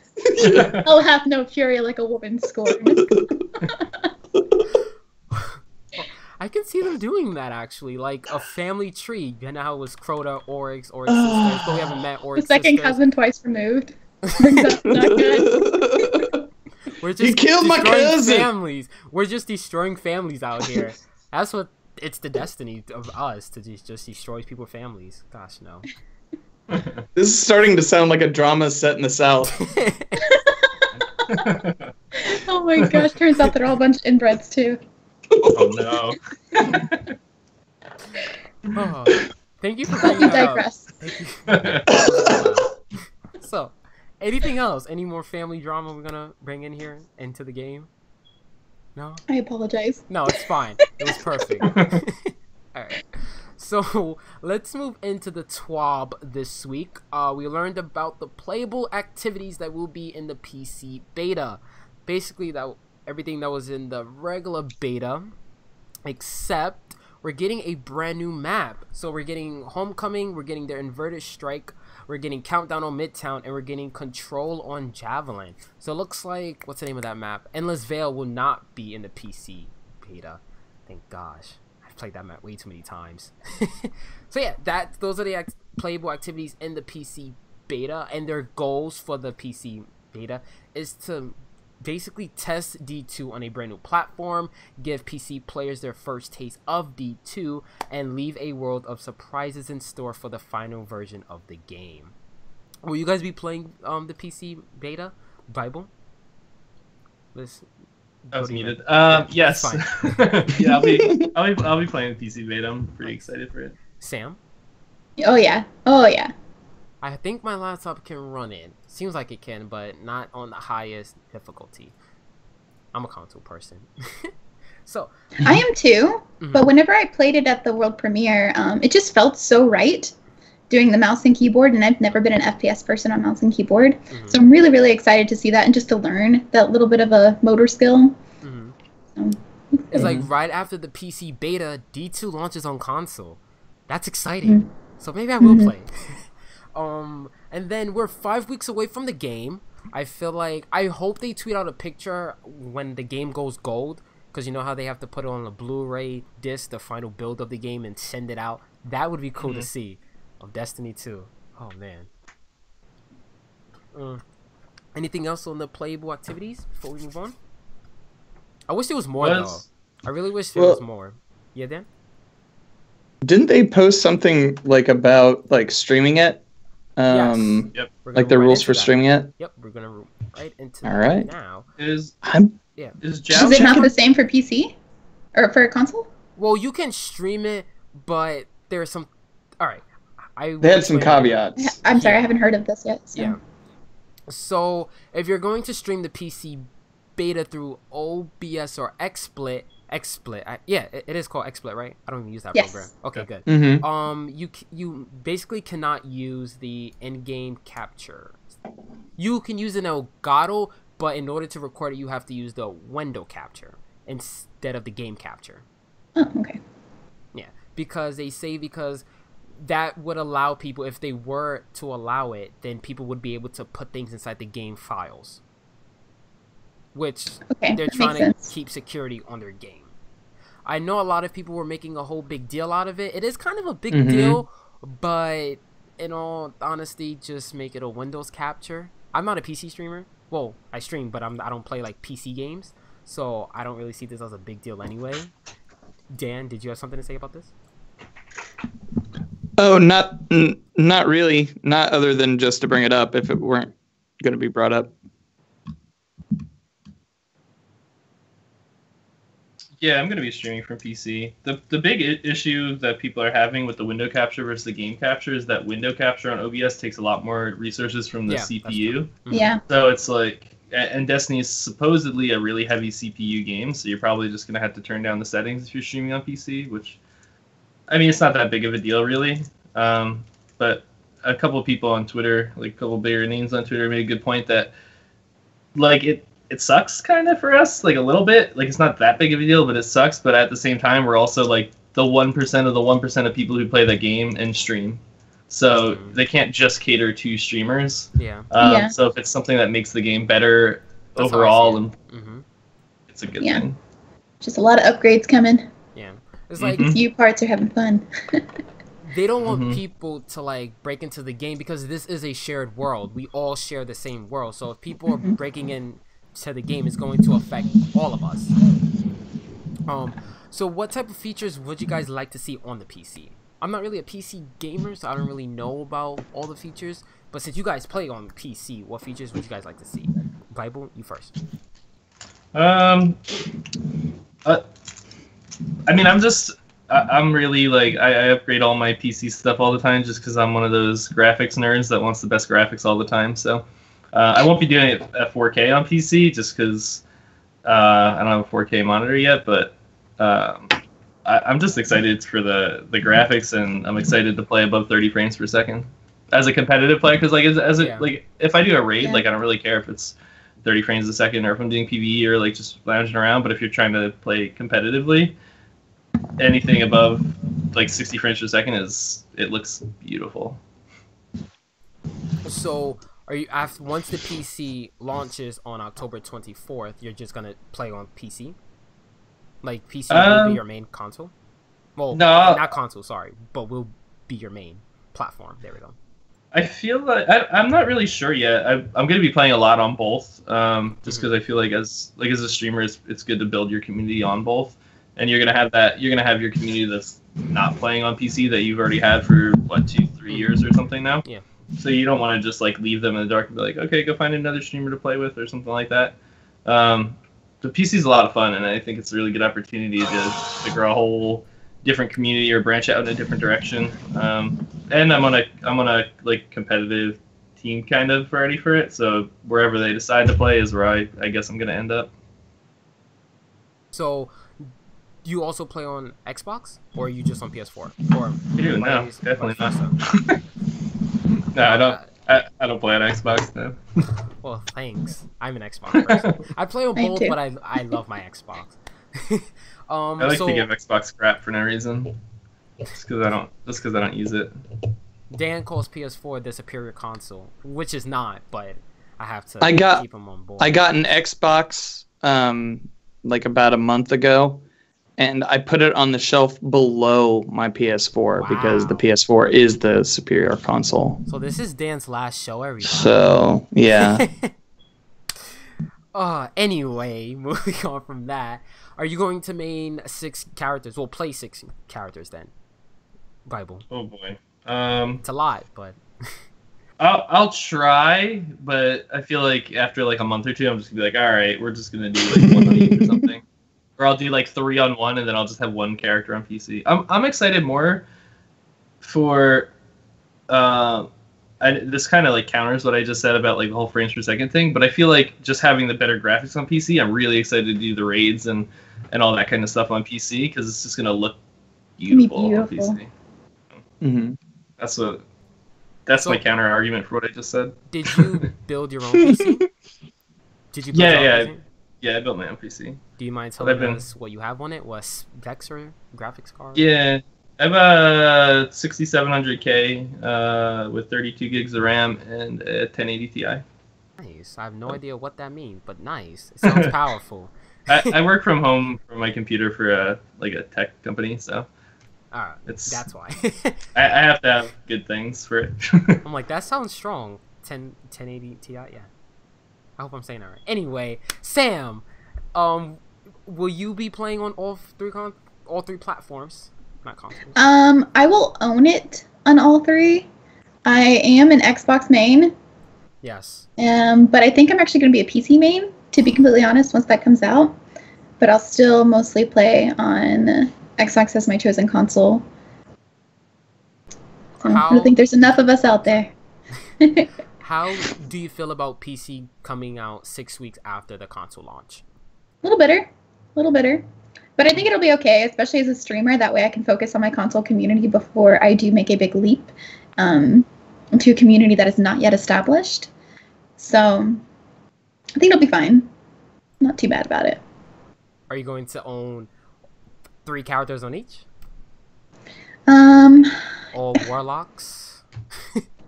I'll have no fury like a woman scorned. I can see them doing that actually, like a family tree. You know how it was Crota, Oryx sisters, but we haven't met The Oryx second sisters. cousin twice removed. That's not good. We're just You killed my destroying cousin! families. We're just destroying families out here. That's what it's the destiny of us to just destroy people's families. Gosh, no. This is starting to sound like a drama set in the South. Oh my gosh, turns out they're all a bunch of inbreds too. Oh no. Oh, thank you for bringing You that up. digress. Thank you. So, Anything else? Any more family drama we're gonna bring in here into the game? No? I apologize. No, it's fine. It was perfect. Alright. So, let's move into the TWAB this week. We learned about the playable activities that will be in the PC beta. Basically, everything that was in the regular beta, except we're getting a brand new map. So we're getting Homecoming, we're getting their Inverted Strike, we're getting Countdown on Midtown, and we're getting Control on Javelin. So it looks like, what's the name of that map? Endless Veil will not be in the PC beta. Thank gosh. I've played that map way too many times. So yeah, those are the playable activities in the PC beta, and their goals for the PC beta is to basically test D2 on a brand new platform, give PC players their first taste of D2, and leave a world of surprises in store for the final version of the game. Will you guys be playing the PC beta? Bible? I was muted. Yeah, yes. fine. Yeah, I'll be playing the PC beta. I'm pretty excited for it. Sam? Oh yeah. Oh yeah. I think my laptop can run it. Seems like it can, but not on the highest difficulty. I'm a console person. So I am too. But whenever I played it at the world premiere, it just felt so right doing the mouse and keyboard, and I've never been an FPS person on mouse and keyboard. So I'm really, really excited to see that and just to learn that little bit of a motor skill. So, it's like right after the PC beta, D2 launches on console. That's exciting. So maybe I will play. And then we're 5 weeks away from the game. I hope they tweet out a picture when the game goes gold, because you know how they have to put it on a Blu-ray disc, the final build of the game, and send it out. That would be cool to see of Destiny 2. Oh man. Anything else on the playable activities before we move on? I wish there was more though. I really wish there was more. Yeah, Dan? Didn't they post something like about like streaming it? Yes. Yep. Like the rules for streaming it? Yep, we're gonna right into All right. now. Is is it not the same for PC or for a console? Well, you can stream it, but there's some. All right, they had some caveats. I'm sorry, I haven't heard of this yet. So. Yeah. So if you're going to stream the PC beta through OBS or XSplit, it is called XSplit, right? I don't even use that program. Okay, good. You basically cannot use the in-game capture. You can use an Elgato, but in order to record it, you have to use the window capture instead of the game capture. Oh, okay. Yeah, because that would allow people, if they were to allow it, then people would be able to put things inside the game files, which they're trying to keep security on their game. I know a lot of people were making a whole big deal out of it. It is kind of a big deal, but in all honesty, just make it a Windows capture. I'm not a PC streamer. Well, I stream, but I don't play like PC games, so I don't really see this as a big deal anyway. Dan, did you have something to say about this? Oh, not really. Not other than just to bring it up if it weren't going to be brought up. Yeah, I'm going to be streaming from PC. The big issue that people are having with the window capture versus the game capture is that window capture on OBS takes a lot more resources from the CPU. Yeah. So it's like, and Destiny is supposedly a really heavy CPU game, so you're probably just going to have to turn down the settings if you're streaming on PC, which, I mean, it's not that big of a deal, really. But a couple of people on Twitter, like a couple bigger names on Twitter, made a good point that, like, it sucks kind of for us, like a little bit. Like, it's not that big of a deal, but it sucks. But at the same time, we're also like the 1% of the 1% of people who play that game and stream. So they can't just cater to streamers. Yeah. So if it's something that makes the game better overall, and it's a good thing. Just a lot of upgrades coming. Yeah. It's like few parts are having fun. They don't want people to like break into the game because this is a shared world. We all share the same world. So if people are breaking in to the game, it's going to affect all of us. So what type of features would you guys like to see on the PC? I'm not really a PC gamer, so I don't really know about all the features. But since you guys play on PC, what features would you guys like to see? Bible, you first. I mean, I'm really like, I upgrade all my PC stuff all the time just because I'm one of those graphics nerds that wants the best graphics all the time. So I won't be doing it at 4K on PC just because I don't have a 4K monitor yet, but I'm just excited for the graphics, and I'm excited to play above 30 frames per second as a competitive player. Because like if I do a raid, like I don't really care if it's 30 frames a second or if I'm doing PvE or like just lounging around. But if you're trying to play competitively, anything above like 60 frames per second it looks beautiful. So, are you once the PC launches on October 24th, you're just gonna play on PC? Like PC will be your main console? Well, no, not console, sorry, but will be your main platform. There we go. I feel like I'm not really sure yet. I'm going to be playing a lot on both, just because I feel like as a streamer, it's good to build your community on both, and you're gonna have your community that's not playing on PC that you've already had for what 2-3 years or something now. Yeah. So you don't want to just like leave them in the dark and be like, okay, go find another streamer to play with or something like that. The PC is a lot of fun, and I think it's a really good opportunity to grow a whole different community or branch out in a different direction. And I'm on a like competitive team kind of already for it, so wherever they decide to play is where I guess I'm gonna end up. So, do you also play on Xbox, or are you just on PS4? Or No, definitely not. No, I don't play on Xbox though. Well, thanks. I'm an Xbox person. I play on both, but I love my Xbox. I like to give Xbox crap for no reason. Just because I don't use it. Dan calls PS4 the superior console, which is not, but I have to keep him on board. I got an Xbox like about a month ago, and I put it on the shelf below my PS4 because the PS4 is the superior console. So this is Dan's last show, everybody. So, yeah. Anyway, moving on from that, are you going to main 6 characters? Well, play 6 characters then. Bible. Oh boy. It's a lot, but I'll try, but I feel like after like a month or two, I'm just gonna be like, all right, we're just gonna do like 1 on each or something, or I'll do like 3 on 1, and then I'll just have 1 character on PC. I'm excited more for this kind of like counters what I just said about like the whole frames per second thing, but I feel like just having the better graphics on PC, I'm really excited to do the raids and all that kind of stuff on PC because it's just gonna look beautiful on PC. Mm-hmm. That's my counter argument for what I just said. Did you build your own PC? Did you? Yeah, I built my own PC. Do you mind telling us what you have on it? What specs or graphics card? Yeah, I have a 6700K with 32 gigs of RAM and a 1080 Ti. Nice. I have no idea what that means, but nice. It sounds powerful. I work from home from my computer for a tech company, so. That's why. I have to have good things for it. I'm like, that sounds strong. 1080 Ti, yeah. I hope I'm saying that right. Anyway, Sam, will you be playing on all three platforms? Not consoles. I will own it on all 3. I am an Xbox main. Yes. But I think I'm actually going to be a PC main, to be completely honest, once that comes out. But I'll still mostly play on Xbox as my chosen console. So I don't think there's enough of us out there. How do you feel about PC coming out 6 weeks after the console launch? A little bitter. But I think it'll be okay, especially as a streamer. That way I can focus on my console community before I do make a big leap into a community that is not yet established. So I think it'll be fine. Not too bad about it. Are you going to own 3 characters on each? All warlocks?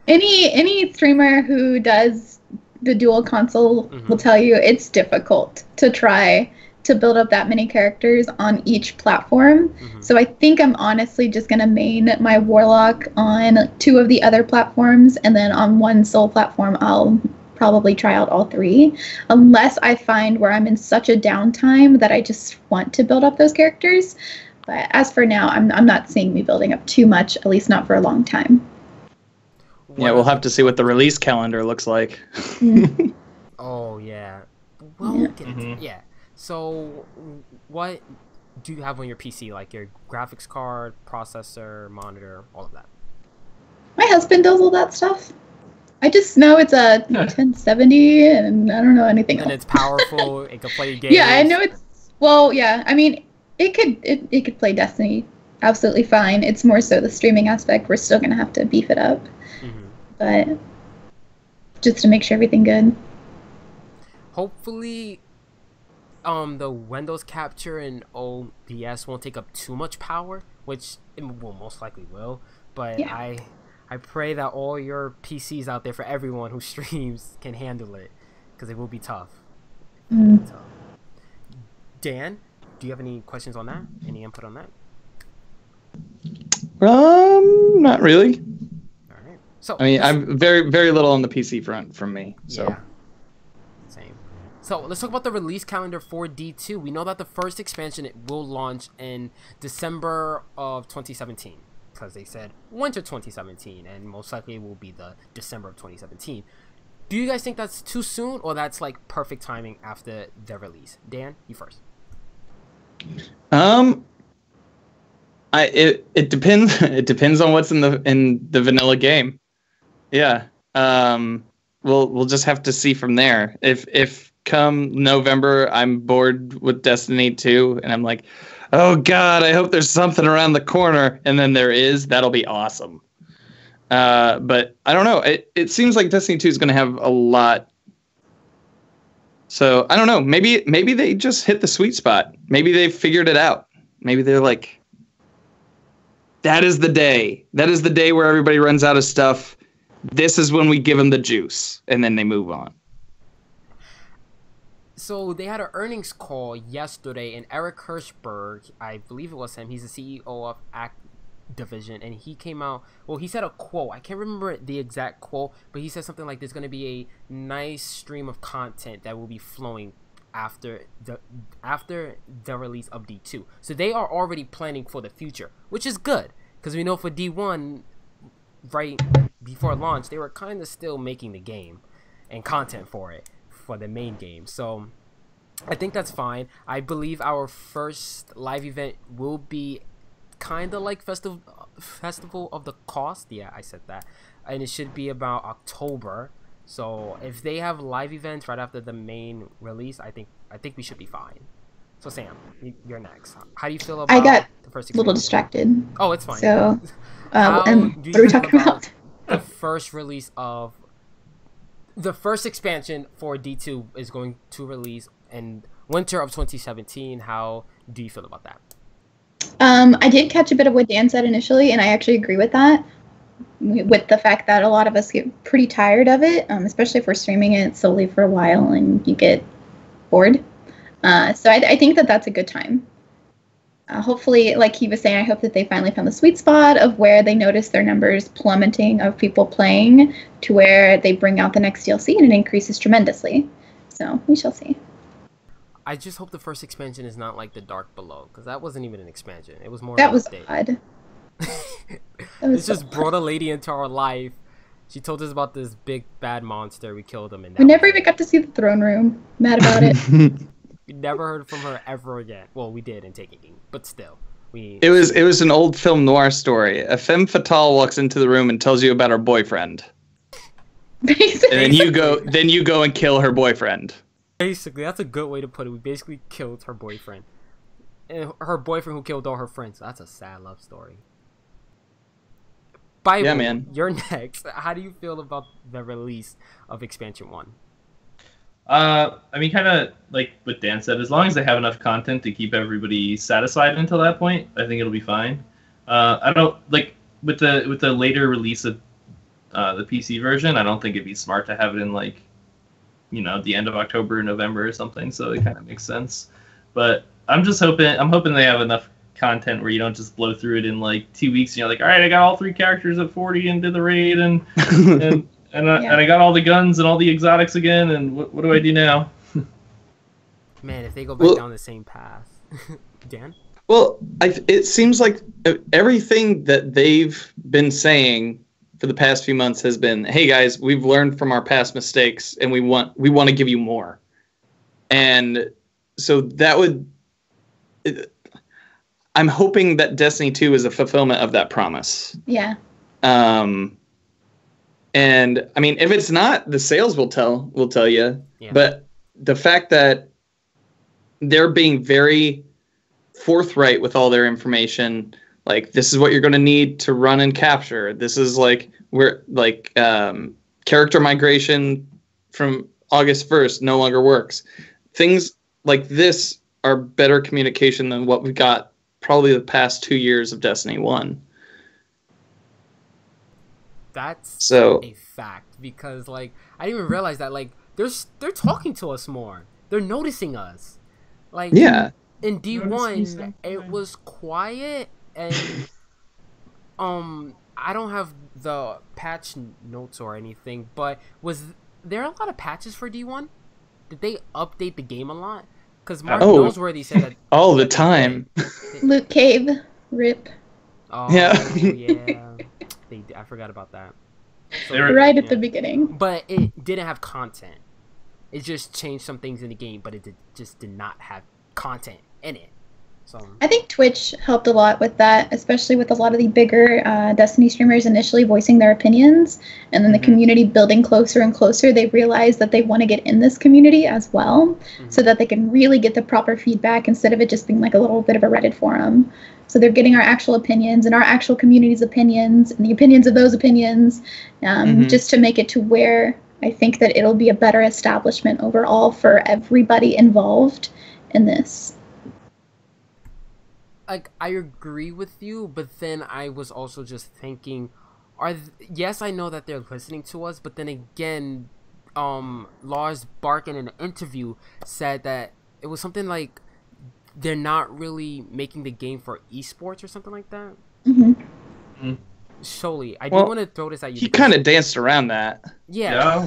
Any streamer who does the dual console will tell you it's difficult to try to build up that many characters on each platform. So I think I'm honestly just going to main my warlock on 2 of the other platforms, and then on 1 sole platform I'll probably try out all 3, unless I find where I'm in such a downtime that I just want to build up those characters. But as for now, I'm not seeing me building up too much, at least not for a long time. Yeah, we'll have to see what the release calendar looks like. Oh, yeah. Well, yeah. So, what do you have on your PC? Like your graphics card, processor, monitor, all of that? My husband does all that stuff. I just know it's a 1070, and I don't know anything else. And it's powerful. It can play games. Yeah, I know it's. Well, yeah. I mean, it could play Destiny absolutely fine. It's more so the streaming aspect. We're still gonna have to beef it up, but just to make sure everything good. Hopefully, the Windows capture and OBS won't take up too much power, which it will most likely will. But yeah. I pray that all your PCs out there for everyone who streams can handle it, because it will be tough. Dan, do you have any questions on that? Any input on that? Not really. All right. So I mean, I'm very little on the PC front from me. So. Yeah. Same. So let's talk about the release calendar for D2. We know that the first expansion will launch in December of 2017. Because they said winter 2017, and most likely it will be the December of 2017. Do you guys think that's too soon, or that's like perfect timing after the release? Dan, you first. It depends. It depends on what's in the vanilla game. Yeah. We'll just have to see from there. If come November I'm bored with Destiny 2 and I'm like, oh God, I hope there's something around the corner, and then there is, that'll be awesome. But I don't know. It seems like Destiny 2 is going to have a lot. So I don't know. Maybe they just hit the sweet spot. Maybe they figured it out. Maybe they're like, that is the day. That is the day where everybody runs out of stuff. This is when we give them the juice, and then they move on. So they had an earnings call yesterday, and Eric Hirschberg, I believe it was him, he's the CEO of Activision, and he came out, well, he said a quote. I can't remember the exact quote, but he said something like, there's going to be a nice stream of content that will be flowing after the release of D2. So they are already planning for the future, which is good, because we know for D1, right before launch, they were kind of still making the game and content for it, for the main game. So I think that's fine. I believe our first live event will be kind of like Festival of the Cost. Yeah, I said that. And it should be about October. So if they have live events right after the main release, I think we should be fine. So Sam, you're next. How do you feel about I got the first a little distracted. Oh, it's fine. So what are we talking about? The first release of the first expansion for D2 is going to release in winter of 2017. How do you feel about that? I did catch a bit of what Dan said initially, and I actually agree with that. With the fact that a lot of us get pretty tired of it, especially if we're streaming it solely for a while and you get bored. So I think that that's a good time. Hopefully, like he was saying, I hope that they finally found the sweet spot of where they notice their numbers plummeting of people playing to where they bring out the next DLC and it increases tremendously. So we shall see. I just hope the first expansion is not like the Dark Below, because that wasn't even an expansion. It was more. That was odd. It just brought a lady into our life. She told us about this big bad monster. We killed him, and we never even got to see the throne room. Mad about it. We never heard from her ever again. Well, we did in Taking, but still, It was an old film noir story. A femme fatale walks into the room and tells you about her boyfriend. Basically. And then you go and kill her boyfriend. Basically, that's a good way to put it. We basically killed her boyfriend. And her boyfriend who killed all her friends. That's a sad love story. Bible, yeah, man. You're next. How do you feel about the release of Expansion 1? I mean, kind of like what Dan said. As long as they have enough content to keep everybody satisfied until that point, I think it'll be fine. I don't like with the later release of the PC version. I don't think it'd be smart to have it in like, the end of October or November or something. So it kind of makes sense. But I'm hoping they have enough content where you don't just blow through it in like 2 weeks. You're like, all right, I got all 3 characters at 40 and did the raid and I got all the guns and all the exotics again. And what do I do now? Man, if they go back down the same path, Dan. Well, it seems like everything that they've been saying for the past few months has been, hey guys, we've learned from our past mistakes and we want to give you more. And so that would, I'm hoping that Destiny 2 is a fulfillment of that promise. Yeah. And I mean, if it's not, the sales will tell you. Yeah. But the fact that they're being very forthright with all their information, like this is what you're going to need to run and capture. This is like character migration from August 1st no longer works. Things like this are better communication than what we got probably the past 2 years of Destiny 1. That's a fact, because like I didn't even realize that like they're talking to us more. They're noticing us. Like Yeah. in D1 it was quiet, and I don't have the patch notes or anything, but was there a lot of patches for D1? Did they update the game a lot? Because Mark Noseworthy said that all the time. Loot Cave, rip. Oh Yeah. yeah. I forgot about that. So, Right at the beginning. But it didn't have content. It just changed some things in the game, but it just did not have content in it. So I think Twitch helped a lot with that, especially with a lot of the bigger Destiny streamers initially voicing their opinions, and then the community building closer and closer. They realized that they want to get in this community as well, so that they can really get the proper feedback instead of it just being like a little bit of a Reddit forum. So they're getting our actual opinions and our actual community's opinions and the opinions of those opinions, just to make it to where I think that it'll be a better establishment overall for everybody involved in this. like I agree with you, but then I was also just thinking, yes, I know that they're listening to us, but then again, Lars Barkin in an interview said that it was something like they're not really making the game for esports or something like that. Sholy, I do want to throw this at you. He kind of danced around that. Yeah.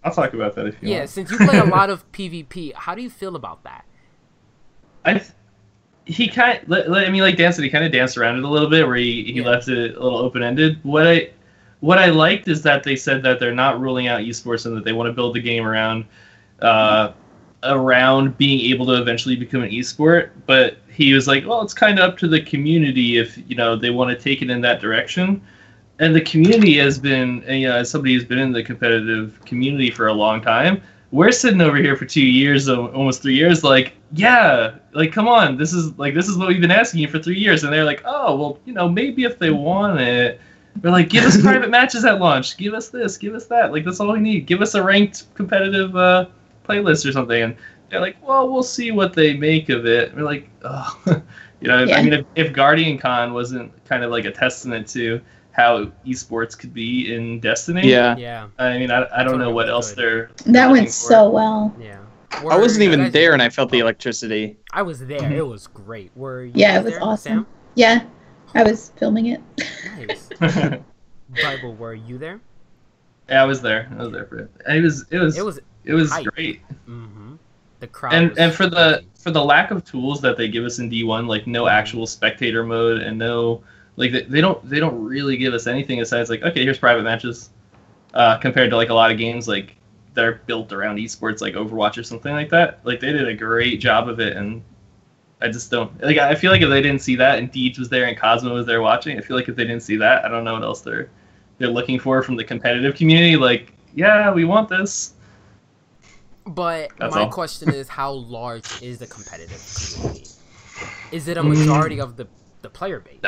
I'll talk about that if you want. Yeah, since you play a lot of PvP, how do you feel about that? He kind of, like Dan said, he kind of danced around it a little bit, where he left it a little open-ended. What I liked is that they said that they're not ruling out esports and that they want to build the game around being able to eventually become an esport. But he was like, well, it's kind of up to the community if they want to take it in that direction. And the community has been, as somebody who's been in the competitive community for a long time, we're sitting over here for 2 years, almost 3 years, like, yeah, like, come on, this is what we've been asking you for 3 years. And they're like, oh, well, maybe if they want it. They're like, give us private matches at launch. Give us this, give us that. Like, that's all we need. Give us a ranked competitive playlist or something. And they're like, well, we'll see what they make of it. And we're like, oh. I mean, if Guardian Con wasn't kind of like a testament to how esports could be in Destiny. Yeah. I mean, I don't know what else they're That went so well. Yeah. I wasn't even there, and I felt the electricity. I was there. It was great. Were you Yeah, it was there, awesome. Sam? Yeah, I was filming it. Nice. Bible, were you there? Yeah, I was there. I was there for it. And it was hype. great. Mm-hmm. The crowd. And for the lack of tools that they give us in D1, like no actual spectator mode and no. Like they don't really give us anything besides like, okay, here's private matches, compared to like a lot of games like that are built around esports like Overwatch or something like that. Like they did a great job of it, and I just don't like. I feel like if they didn't see that and Deej was there and Cosmo was there watching, I feel like if they didn't see that, I don't know what else they're looking for from the competitive community. Like, yeah, we want this. But That's my all. question is, how large is the competitive community? Is it a majority of the player base?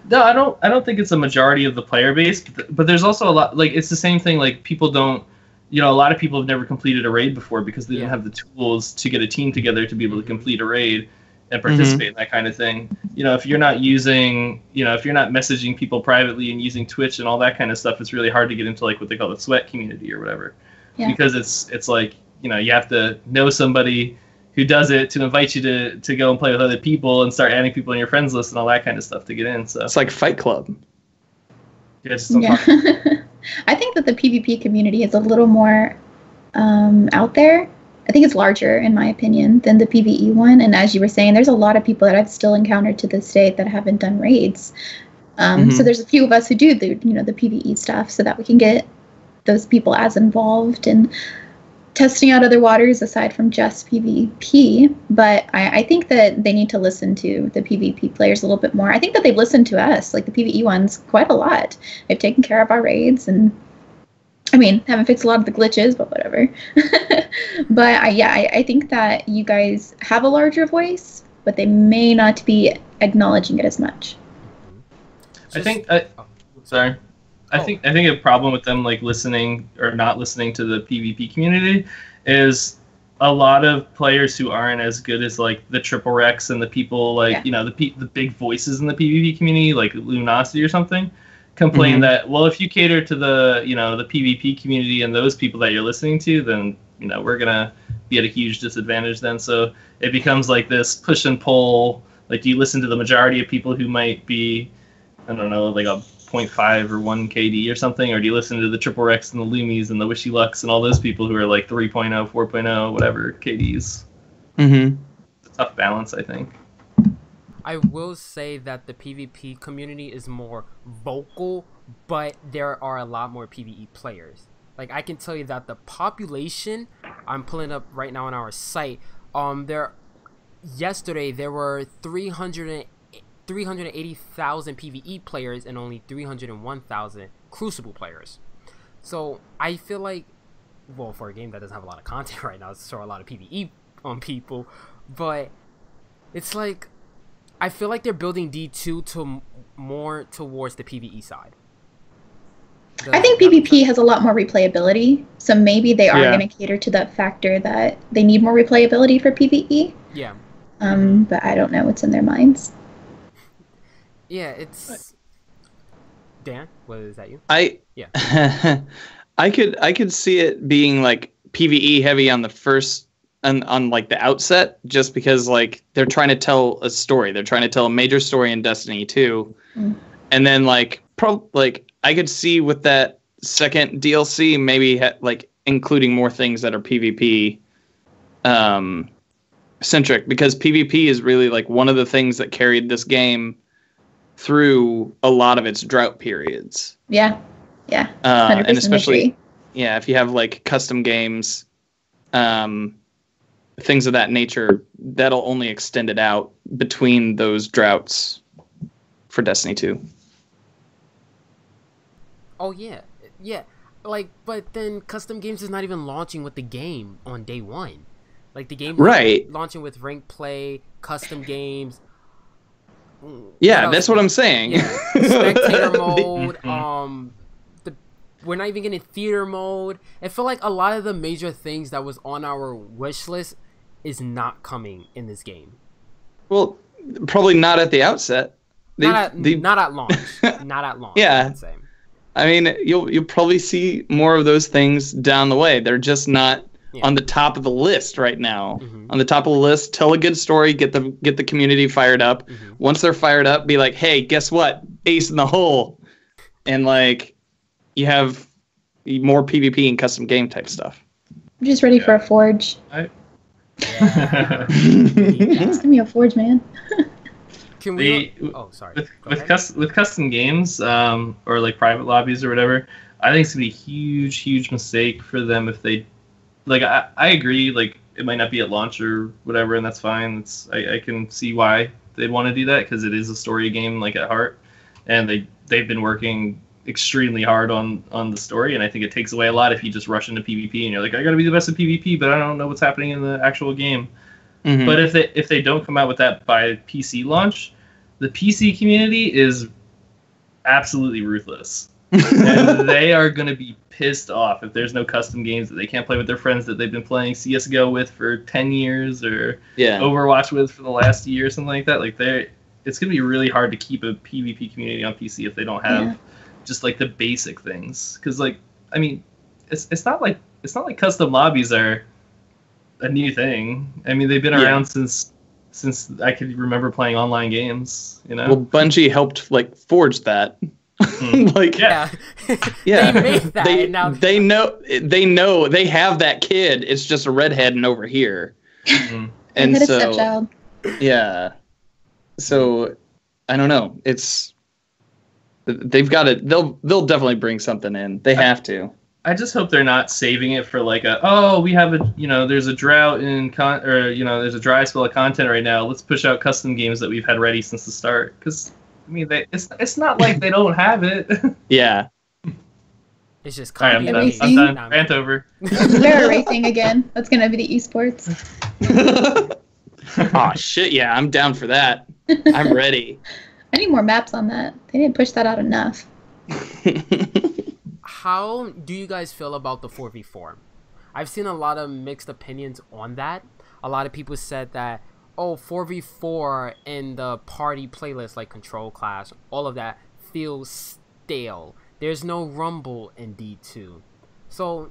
No, I don't think it's a majority of the player base, but there's also a lot, like, it's the same thing, like, people don't, a lot of people have never completed a raid before because they didn't have the tools to get a team together to be able to complete a raid and participate in that kind of thing. If you're not using, if you're not messaging people privately and using Twitch and all that kind of stuff, it's really hard to get into, like, what they call the sweat community or whatever. Yeah. Because it's like, you have to know somebody who does it to invite you to go and play with other people and start adding people in your friends list and all that kind of stuff to get in. So it's like Fight Club. Yeah. I think that the PvP community is a little more out there. I think it's larger, in my opinion, than the PvE one. And as you were saying, there's a lot of people that I've still encountered to this day that haven't done raids. So there's a few of us who do the PvE stuff so that we can get those people as involved and testing out other waters aside from just PvP. But I think that they need to listen to the PvP players a little bit more. I think that they've listened to us, like the PvE ones, quite a lot. They've taken care of our raids, and I mean, haven't fixed a lot of the glitches, but whatever. But I think that you guys have a larger voice, but they may not be acknowledging it as much. I think. Sorry. I think a problem with them like listening or not listening to the PvP community is a lot of players who aren't as good as like the Triple Rex and the people like the big voices in the PvP community like Luminosity or something complain that if you cater to the the PvP community and those people that you're listening to, then we're gonna be at a huge disadvantage then. So it becomes like this push and pull. Like, do you listen to the majority of people who might be, I don't know, like a 0.5 or 1 KD or something, or do you listen to the Triple Rex and the Lumies and the Wishy Lux and all those people who are like 3.0, 4.0, whatever KDs? It's a tough balance, I think. I will say that the PvP community is more vocal, but there are a lot more PvE players. Like, I can tell you that the population, I'm pulling up right now on our site, yesterday there were 380,000 PvE players and only 301,000 Crucible players. So I feel like, well, for a game that doesn't have a lot of content right now, it's sure a lot of PvE on people, but it's like, I feel like they're building D2 to more towards the PvE side. I think PvP has a lot more replayability, so maybe they are going to cater to that factor that they need more replayability for PvE. Yeah. But I don't know what's in their minds. Yeah, it's Dan. Was that you? I could see it being like PvE heavy on the first on like the outset, just because like they're trying to tell a story. They're trying to tell a major story in Destiny 2, and then like I could see with that second DLC maybe like including more things that are PvP centric, because PvP is really like one of the things that carried this game through a lot of its drought periods. Yeah. And especially if you have like custom games, things of that nature, that'll only extend it out between those droughts for Destiny 2. Oh yeah. Like, but then custom games is not even launching with the game on day one. Like, the game launching with ranked play, custom games. Yeah, that's what I'm saying. Yeah. Spectator mode. We're not even getting theater mode. I feel like a lot of the major things that was on our wish list is not coming in this game. Well, probably not at the outset. Not at launch. Not at launch. Yeah. I'd say. I mean, you'll probably see more of those things down the way. They're just not on the top of the list right now. On the top of the list, tell a good story, get the community fired up. Once they're fired up, be like, hey, guess what? Ace in the hole. And like, you have more PvP and custom game type stuff. I'm just ready for a forge. Just give me a forge, man. Can we? Sorry. With custom games, or like private lobbies or whatever, I think it's gonna be a huge mistake for them if they, like, I agree, like, it might not be at launch or whatever, and that's fine. I can see why they'd want to do that, because it is a story game, like, at heart, and they've been working extremely hard on the story, and I think it takes away a lot if you just rush into PvP and you're like, I gotta be the best at PvP, but I don't know what's happening in the actual game. But if they don't come out with that by PC launch, the PC community is absolutely ruthless. And they are going to be pissed off if there's no custom games that they can't play with their friends that they've been playing CSGO with for 10 years or Overwatch with for the last year or something like that. Like, it's going to be really hard to keep a PvP community on PC if they don't have just like the basic things. Because, like, I mean, it's not like custom lobbies are a new thing. I mean, they've been around since I could remember playing online games, you know? Well, Bungie helped like forge that. Like, they made that. They know they have that kid. It's just a redhead and over here. And so stepchild. Yeah. So I don't know. They've got it. They'll definitely bring something in. They have to. I just hope they're not saving it for like we have there's a drought in there's a dry spell of content right now. Let's push out custom games that we've had ready since the start. Because I mean, it's not like they don't have it. Yeah. It's just All right, I'm copy done. and paste. Racing. I'm done. Nah, Rant over. Vera racing again. That's gonna be the esports. Oh shit, yeah, I'm down for that. I'm ready. I need more maps on that. They didn't push that out enough. How do you guys feel about the 4v4? I've seen a lot of mixed opinions on that. A lot of people said that, oh, 4v4 in the party playlist like Control Clash, all of that feels stale. There's no rumble in D2. So,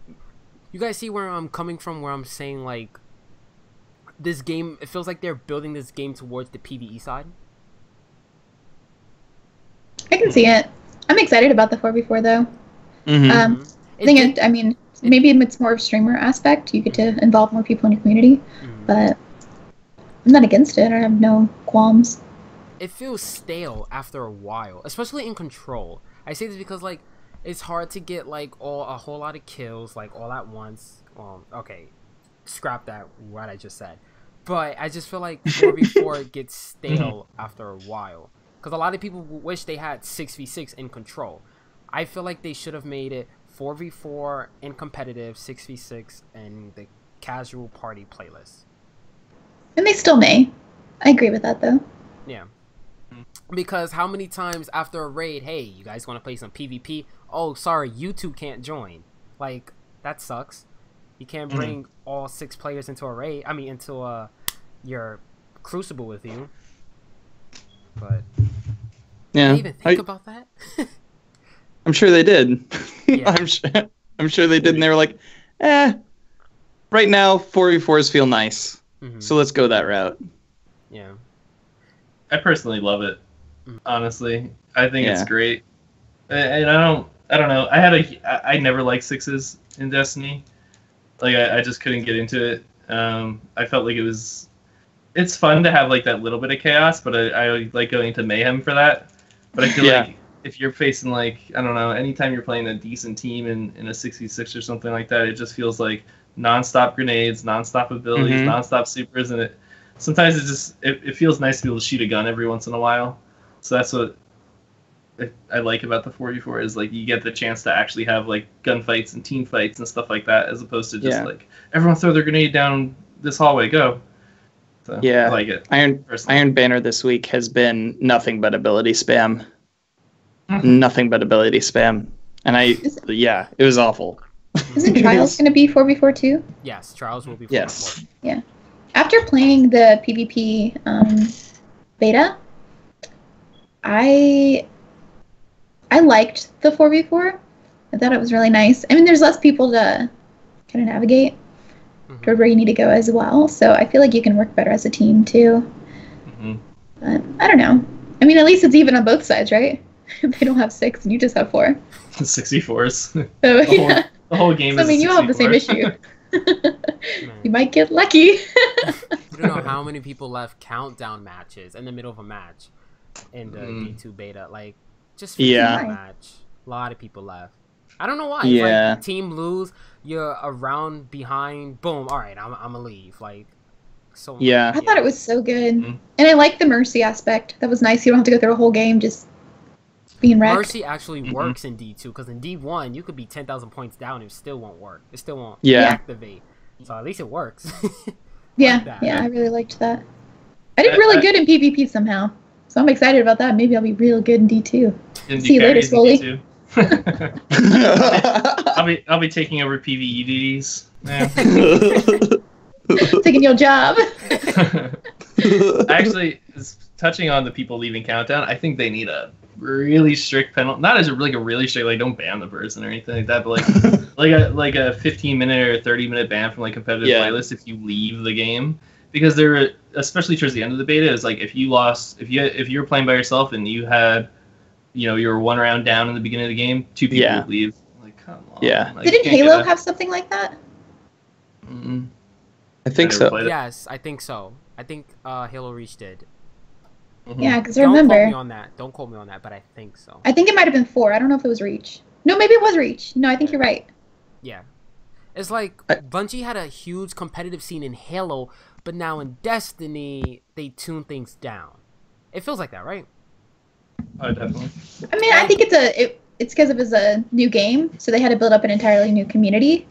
you guys see where I'm coming from, where I'm saying, like, this game, it feels like they're building this game towards the PvE side? I can see it. I'm excited about the 4v4 though. Mm-hmm. I mean, maybe it's more of a streamer aspect. You get to involve more people in your community, but I'm not against it. I have no qualms. It feels stale after a while, especially in Control. I say this because, like, it's hard to get, like, a whole lot of kills, like, all at once. Okay, scrap that, what I just said. But I just feel like 4v4 gets stale after a while. Because a lot of people wish they had 6v6 in Control. I feel like they should have made it 4v4 in competitive, 6v6 in the casual party playlist. And they still may. I agree with that though. Yeah. Because how many times after a raid, hey, you guys want to play some PvP? Oh, sorry, you two can't join. Like, that sucks. You can't bring all 6 players into a raid. I mean, into your Crucible with you. But Yeah, did they even think about that? I'm sure they did. Yeah. I'm sure they did, and they were like, right now 4v4s feel nice, so let's go that route. Yeah. I personally love it. Honestly, I think it's Yeah. great, and I don't know. I never liked sixes in Destiny. Like I just couldn't get into it. I felt like it's fun to have like that little bit of chaos, but I like going to mayhem for that. But I feel like if you're facing like, I don't know, anytime you're playing a decent team in a 66 or something like that, it just feels like nonstop grenades, nonstop abilities, nonstop supers, and sometimes it feels nice to be able to shoot a gun every once in a while. So that's what I like about the 4v4 is like you get the chance to actually have like gunfights and team fights and stuff like that, as opposed to just like everyone throw their grenade down this hallway, go. So, yeah, I like it. Iron Banner this week has been nothing but ability spam. Nothing but ability spam. And it was awful. Isn't Trials going to be 4v4 too? Yes, Trials will be 4v4. Yes. Yeah. After playing the PvP beta, I liked the 4v4. I thought it was really nice. I mean, there's less people to kind of navigate toward where you need to go as well. So I feel like you can work better as a team too. But I don't know. I mean, at least it's even on both sides, right? They don't have 6 and you just have 4. 64s. So, The whole game so, is I mean, you all have the same 64. issue. You might get lucky. You don't know how many people left countdown matches in the middle of a match in the D2 beta. Like, just a match. A lot of people left. I don't know why. It's like team lose, you're around behind, boom, all right, I'm gonna leave. Like, so much. I thought it was so good. And I like the Mercy aspect. That was nice. You don't have to go through a whole game just being wrecked. Mercy actually works in D2, because in D1, you could be 10,000 points down and it still won't work. It still won't activate. So at least it works. I really liked that. I did really good in PvP somehow. So I'm excited about that. Maybe I'll be real good in D2. See you later, Swoly. I'll be taking over PvE duties. Yeah. Taking your job. Actually, touching on the people leaving Countdown, I think they need a really strict penalty. Not as a really strict, like don't ban the person or anything like that, but like a 15-minute or 30-minute ban from like competitive playlist if you leave the game. Because there, especially towards the end of the beta, is like if you were playing by yourself and you had, you were 1 round down in the beginning of the game, 2 people would leave. Like, come on. Yeah. Like, Didn't Halo have something like that? I think so. Yes, I think so. I think Halo Reach did. Yeah, because I remember. Don't quote me on that. Don't quote me on that, but I think so. I think it might have been 4. I don't know if it was Reach. No, maybe it was Reach. No, I think you're right. Yeah. It's like Bungie had a huge competitive scene in Halo, but now in Destiny, they tune things down. It feels like that, right? Oh, definitely. I mean, I think it's because it was a new game, so they had to build up an entirely new community.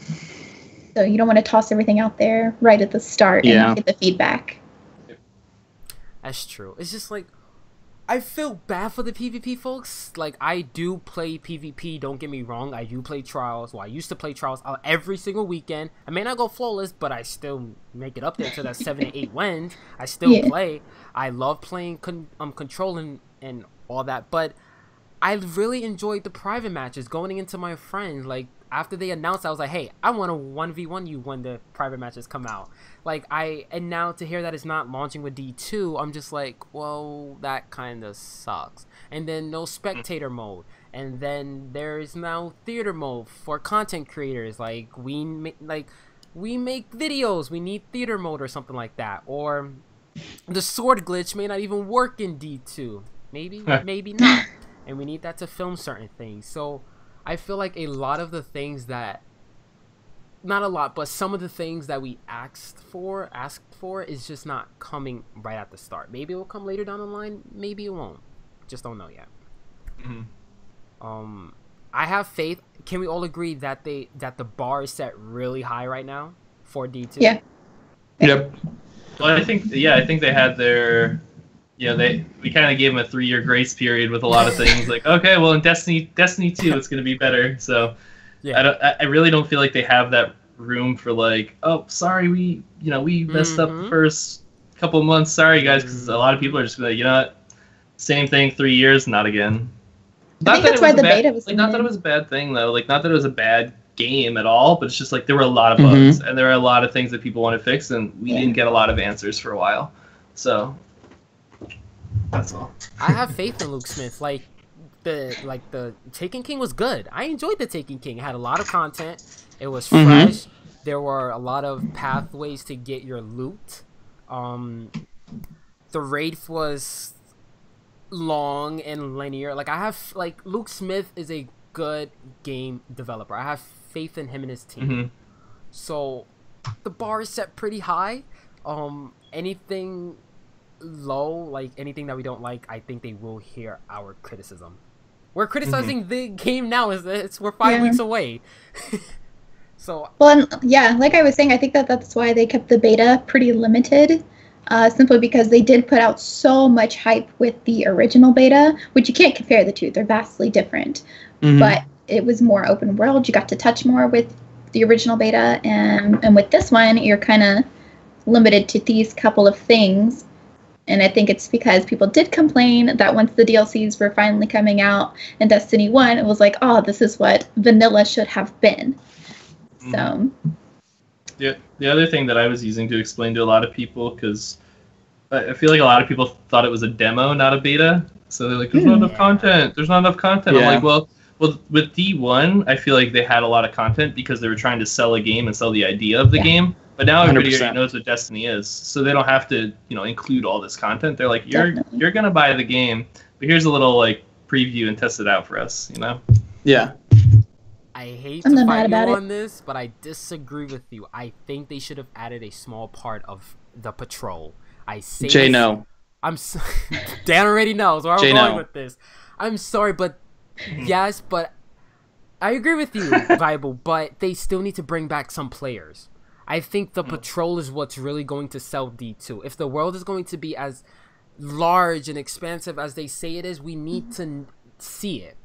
So you don't want to toss everything out there right at the start and not get the feedback. That's true. It's just like, I feel bad for the PvP folks. Like, I do play PvP, don't get me wrong. I do play Trials. Well, I used to play Trials every single weekend. I may not go flawless, but I still make it up there to that 7 and 8 wins. I still play. I love playing Control and all that. But I really enjoyed the private matches going into my friends. Like, after they announced, I was like, hey, I want to 1v1 you when the private matches come out. Like, and now to hear that it's not launching with D2, I'm just like, well, that kind of sucks. And then no spectator mode. And then there's now theater mode for content creators. Like, we make videos, we need theater mode or something like that. Or the sword glitch may not even work in D2. Maybe, maybe not. And we need that to film certain things. So I feel like a lot of the things that, not a lot, but some of the things that we asked for is just not coming right at the start. Maybe it will come later down the line. Maybe it won't. Just don't know yet. I have faith. Can we all agree that the bar is set really high right now for D2? Yeah. Yep. Well, I think they had their, we kind of gave them a 3-year grace period with a lot of things. Like, okay, well, in Destiny 2, it's going to be better. So, yeah, I really don't feel like they have that room for like, oh, sorry, we messed up the first couple months. Sorry, guys, because a lot of people are just like, same thing, 3 years, not again. I think that's why the beta was not that it was a bad thing though. Like, not that it was a bad game at all, but it's just like there were a lot of bugs and there are a lot of things that people want to fix, and we didn't get a lot of answers for a while. So that's all. I have faith in Luke Smith. Like the Taken King was good. I enjoyed the Taken King. It had a lot of content. It was fresh. There were a lot of pathways to get your loot. The Wraith was long and linear. Like Luke Smith is a good game developer. I have faith in him and his team. So the bar is set pretty high. Anything low, like anything that we don't like, I think they will hear our criticism. We're criticizing the game now. We're 5 weeks away. So well, and like I was saying, I think that's why they kept the beta pretty limited. Simply because they did put out so much hype with the original beta, which you can't compare the two. They're vastly different. But it was more open world. You got to touch more with the original beta, and with this one, you're kind of limited to these couple of things. And I think it's because people did complain that once the DLCs were finally coming out in Destiny 1, it was like, oh, this is what vanilla should have been. So... Yeah, the other thing that I was using to explain to a lot of people, because I feel like a lot of people thought it was a demo, not a beta. So they're like, there's not enough content. There's not enough content. Yeah. I'm like, well, with D1, I feel like they had a lot of content because they were trying to sell a game and sell the idea of the game. But now everybody 100%. already knows what Destiny is, so they don't have to, include all this content. They're like, you're gonna buy the game, but here's a little like preview and test it out for us, Yeah. I hate to fight you on this, but I disagree with you. I think they should have added a small part of the patrol. I say Jay, no. Dan already knows where I'm Jay, going no. with this. I'm sorry, but yes, but I agree with you, Bible. But they still need to bring back some players. I think the patrol is what's really going to sell D2. If the world is going to be as large and expansive as they say it is, we need to see it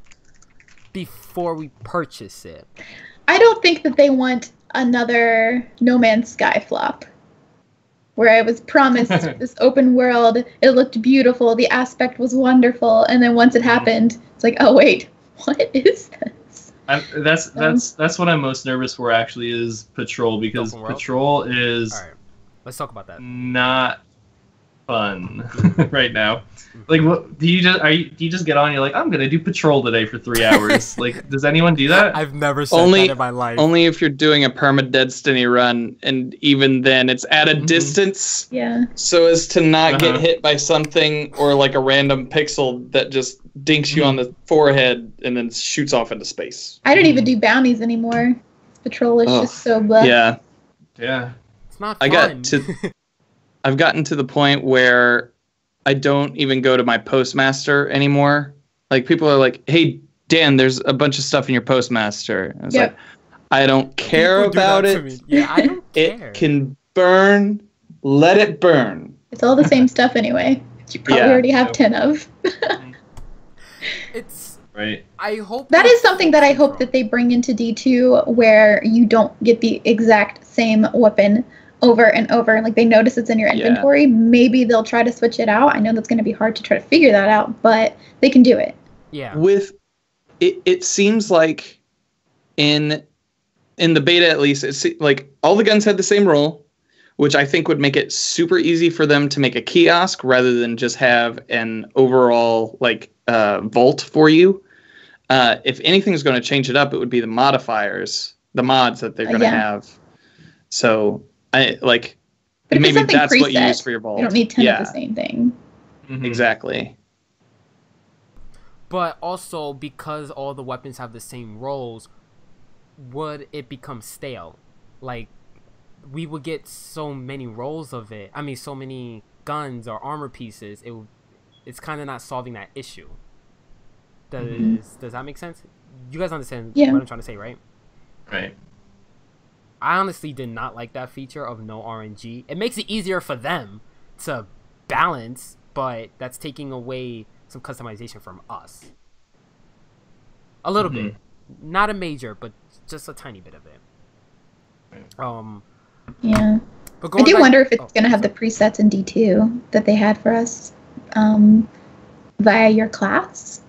before we purchase it. I don't think that they want another No Man's Sky flop, where I was promised this open world. It looked beautiful. The aspect was wonderful, and then once it happened, it's like, oh wait, what is this? That's what I'm most nervous for. Actually, is Patrol, because Patrol is. All right, let's talk about that. Not fun right now. Like, what do you just get on and you're like, I'm gonna do Patrol today for 3 hours? Like, does anyone do that? I've never said that in my life. Only if you're doing a perma-Destiny run, and even then it's at a distance, so as to not get hit by something or like a random pixel that just dinks you on the forehead and then shoots off into space. I don't even do bounties anymore. Patrol is just so blah. Yeah. It's not fun. I've gotten to the point where I don't even go to my postmaster anymore. Like, people are like, hey, Dan, there's a bunch of stuff in your postmaster. I was Yep. like, I don't care People do that about to it. me. Yeah, I don't care. It can burn. Let it burn. It's all the same stuff anyway. You probably Yeah. already have 10 of. It's Right. I hope That they is something that I fix it hope from- that they bring into D2, where you don't get the exact same weapon over and over. Like, they notice it's in your Yeah. inventory. Maybe they'll try to switch it out. I know that's going to be hard to try to figure that out, but they can do it. Yeah. With it seems like in the beta, at least, it's like all the guns had the same roll, which I think would make it super easy for them to make a kiosk rather than just have an overall vault for you. If anything's going to change it up, it would be the modifiers, the mods that they're going to Yeah. have. So I like But if it's maybe something that's what you preset, use for your vault. You don't need 10 yeah, of the same thing. Mhm. exactly. But also, because all the weapons have the same rolls, would it become stale? Like, we would get so many rolls of it. I mean, so many guns or armor pieces. It's kind of not solving that issue. Does that make sense? You guys understand Yeah. what I'm trying to say, right? Right. I honestly did not like that feature of no RNG. It makes it easier for them to balance, but that's taking away some customization from us. A little bit. Not a major, but just a tiny bit of it. Yeah. But I going do back- wonder if it's oh, going to have the presets in D2 that they had for us via your class.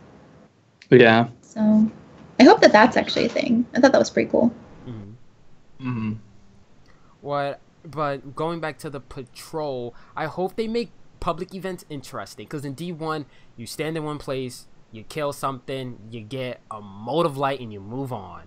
Yeah. So I hope that that's actually a thing. I thought that was pretty cool. Mhm. Mm-hmm. But going back to the patrol, I hope they make public events interesting. Because in D1, you stand in one place, you kill something, you get a mote of light, and you move on.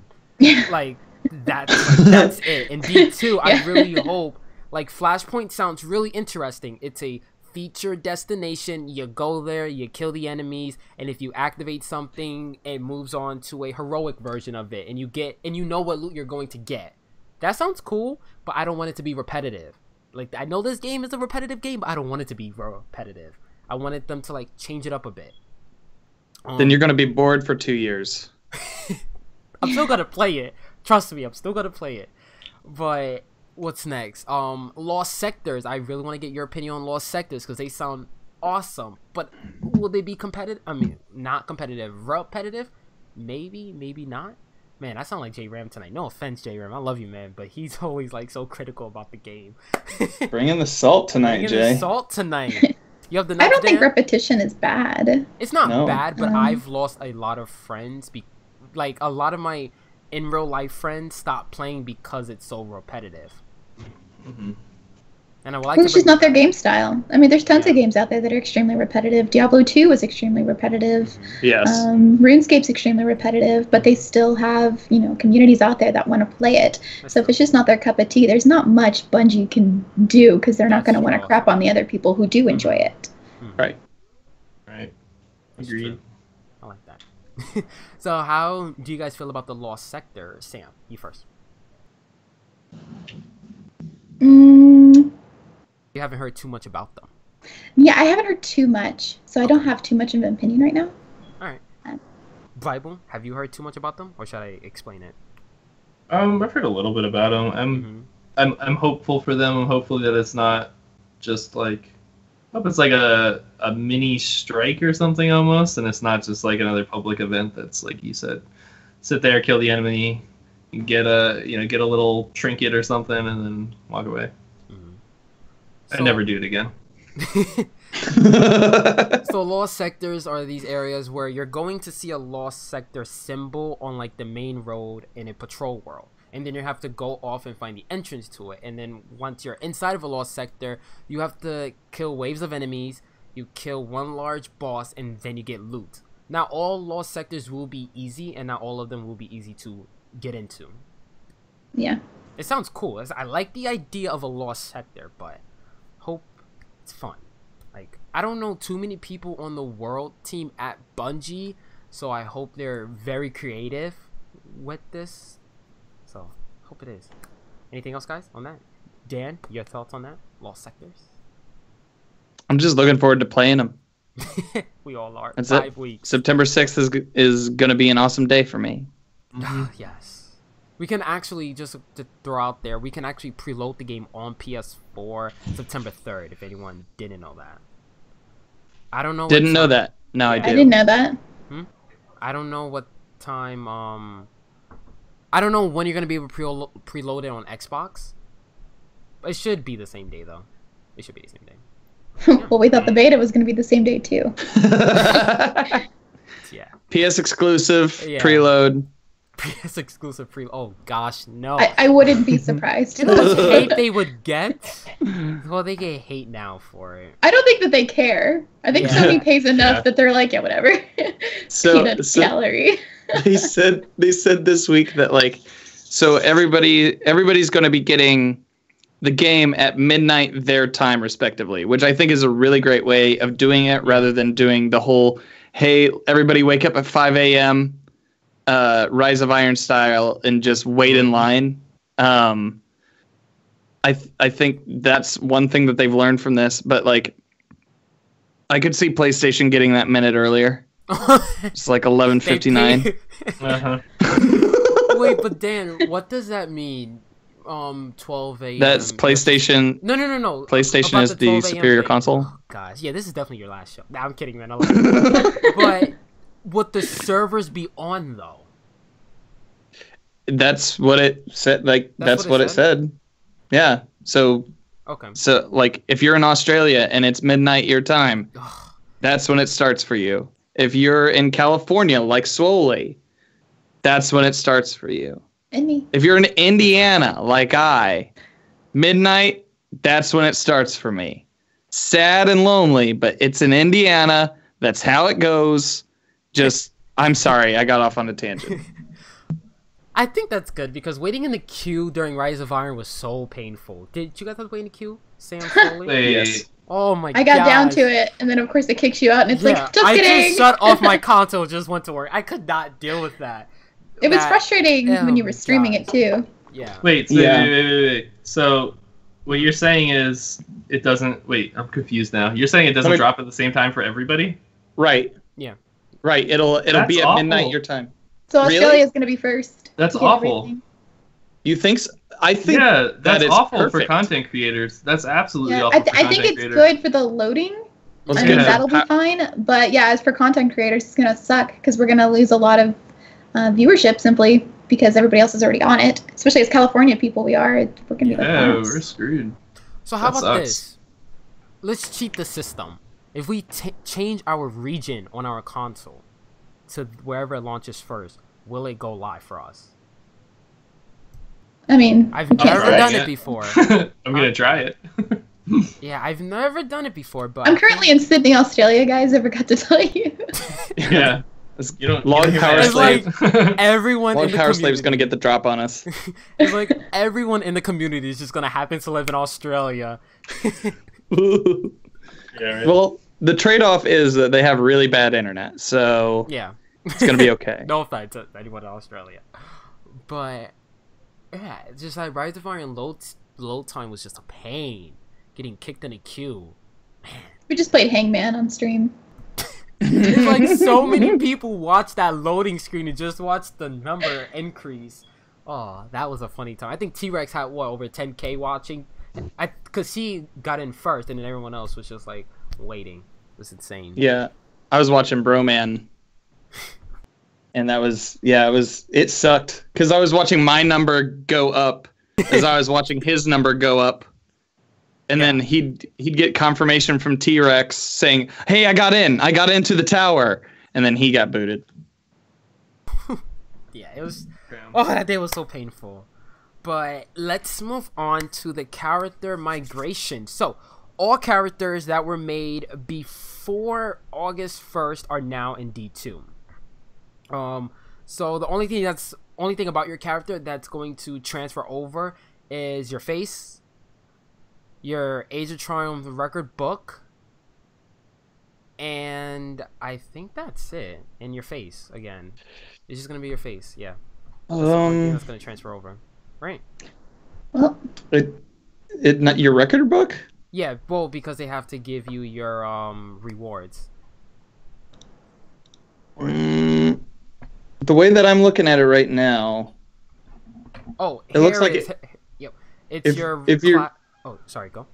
Like, that's it. In D2, I Yeah. really hope, like, Flashpoint sounds really interesting. It's a feature destination. You go there, you kill the enemies, and if you activate something, it moves on to a heroic version of it, and you know what loot you're going to get. That sounds cool, but I don't want it to be repetitive. Like, I know this game is a repetitive game, but I don't want it to be repetitive. I wanted them to, like, change it up a bit. Then you're going to be bored for 2 years. I'm still gonna play it. Trust me, I'm still gonna play it. But what's next? Lost Sectors. I really want to get your opinion on Lost Sectors because they sound awesome. But will they be competitive? I mean, not competitive. Repetitive? Maybe, maybe not. Man, I sound like J Ram tonight. No offense, J Ram. I love you, man. But he's always like so critical about the game. Bring in the salt tonight, Bring in Jay. the salt tonight. You have the I don't think Dan? repetition is bad. It's not No. bad, but I've lost a lot of friends. Like, a lot of my in real life friends stopped playing because it's so repetitive. Mm-hmm. And I would like It's to just bring not their game style. I mean, there's tons Yeah. of games out there that are extremely repetitive. Diablo 2 was extremely repetitive. Yes. RuneScape's extremely repetitive, but they still have, communities out there that want to play it. That's So if true. it's just not their cup of tea, there's not much Bungie can do because they're not That's going to want true to crap on the other people who do enjoy it. Right. Right. That's Agreed. true. I like that. So how do you guys feel about the Lost Sector? Sam, you first. Mm, You haven't heard too much about them. yeah, I haven't heard too much, so I don't have too much of an opinion right now. Alright. Bible, have you heard too much about them? Or should I explain it? I've heard a little bit about them. I'm hopeful for them. I'm hopeful that it's not just like, I hope it's like a mini strike or something almost, and it's not just like another public event that's like you said, sit there, kill the enemy, get a little trinket or something, and then walk away. I never do it again. So lost sectors are these areas where you're going to see a lost sector symbol on like the main road in a patrol world, and then you have to go off and find the entrance to it. And then once you're inside of a lost sector, you have to kill waves of enemies, you kill one large boss, and then you get loot. Not all lost sectors will be easy, and not all of them will be easy to get into. Yeah. It sounds cool. I like the idea of a lost sector, but hope it's fun. Like, I don't know too many people on the world team at Bungie, so I hope they're very creative with this. So, hope it is. Anything else, guys, on that? Dan, your thoughts on that? Lost sectors? I'm just looking forward to playing them. We all are. That's 5 it. weeks. September 6th is going to be an awesome day for me. Yes. We can actually, just to throw out there, we can actually preload the game on PS4 September 3rd, if anyone didn't know that. I don't know. Didn't know that. No, I I do. didn't know that. I don't know what time, I don't know when you're going to be able to preload it on Xbox. It should be the same day, though. It should be the same day. Well, we thought the beta was going to be the same day, too. Yeah. PS exclusive, Yeah. preload. PS exclusive oh gosh, no. I wouldn't be surprised. You know how much hate they would get? Well, they get hate now for it. I don't think that they care. I think Yeah. Sony pays enough that they're like, yeah, whatever. Peanut gallery. they said this week that like, so everybody's going to be getting the game at midnight their time respectively, which I think is a really great way of doing it rather than doing the whole, hey, everybody wake up at 5 a.m. Rise of Iron style and just wait in line. I think that's one thing that they've learned from this, but like I could see PlayStation getting that minute earlier. It's like 11:59. Wait, but Dan, what does that mean? 12 a.m. That's PlayStation. No. PlayStation About is the 12 a.m. superior thing. console. Oh, gosh, yeah, this is definitely your last show. Nah, I'm kidding, man. I love it. But would the servers be on though? That's what it said. Like that's what it said. Yeah. So Okay. So like if you're in Australia and it's midnight your time, that's when it starts for you. If you're in California like Swoly, that's when it starts for you. And me. If you're in Indiana like midnight, that's when it starts for me. Sad and lonely, but it's in Indiana. That's how it goes. Just I'm sorry, I got off on a tangent. I think that's good because waiting in the queue during Rise of Iron was so painful. Did you guys have to wait in the queue, Sam? Slowly? Yes. Oh my god. I got down to it, and then of course it kicks you out, and it's like, just I kidding. just shut off my console, just went to work. I could not deal with that. It was frustrating when you were streaming it too. Yeah. Wait. Wait. So, what you're saying is it doesn't. Wait, I'm confused now. You're saying it doesn't drop at the same time for everybody? Right. Yeah. Right. It'll be at midnight your time. So Australia Really? is going to be first. That's awful. You think? I think. Yeah, that's awful perfect. for content creators. That's absolutely Yeah, awful. For I think it's good for the loading. Well, I it's mean, good for that'll be fine. But yeah, as for content creators, it's going to suck because we're going to lose a lot of viewership simply because everybody else is already on it. Especially as California people we are. We're going to be like, Yeah, we're screwed. So how That about sucks. this? Let's cheat the system. If we change our region on our console to wherever it launches first, will it go live for us? I mean, I've can't never say. done it before. I'm gonna try it. Yeah, I've never done it before, but I'm currently in Sydney, Australia, guys. I forgot to tell you. Yeah. You don't. Log you don't power hear slave. that. everyone in Log the Power community, Slave's gonna get the drop on us. it's like everyone in the community is just gonna happen to live in Australia. Yeah, right. Well, the trade-off is that they have really bad internet, so Yeah. it's gonna be okay. No offense to anyone in Australia. But yeah, it's just like Rise of Iron load time was just a pain. Getting kicked in a queue. We just played Hangman on stream. It's like so many people watch that loading screen and just watch the number increase. Oh, that was a funny time. I think T-Rex had over 10K watching. Cause he got in first, and then everyone else was just like waiting. It was insane. Yeah, I was watching Broman, and it sucked because I was watching my number go up as I was watching his number go up, and then he'd get confirmation from T-Rex saying, "Hey, I got into the tower," and then he got booted. Yeah, it was. Oh, that day was so painful. But let's move on to the character migration. So, all characters that were made before August 1st are now in D2. So the only thing about your character that's going to transfer over is your face, your Age of Triumph record book, and I think that's it. And your face again. It's just gonna be your face, yeah. That's the only thing that's gonna transfer over. Right. Well, It not your record book? Yeah, well, because they have to give you your rewards. The way that I'm looking at it right now, it looks like it's if you're oh, sorry, go.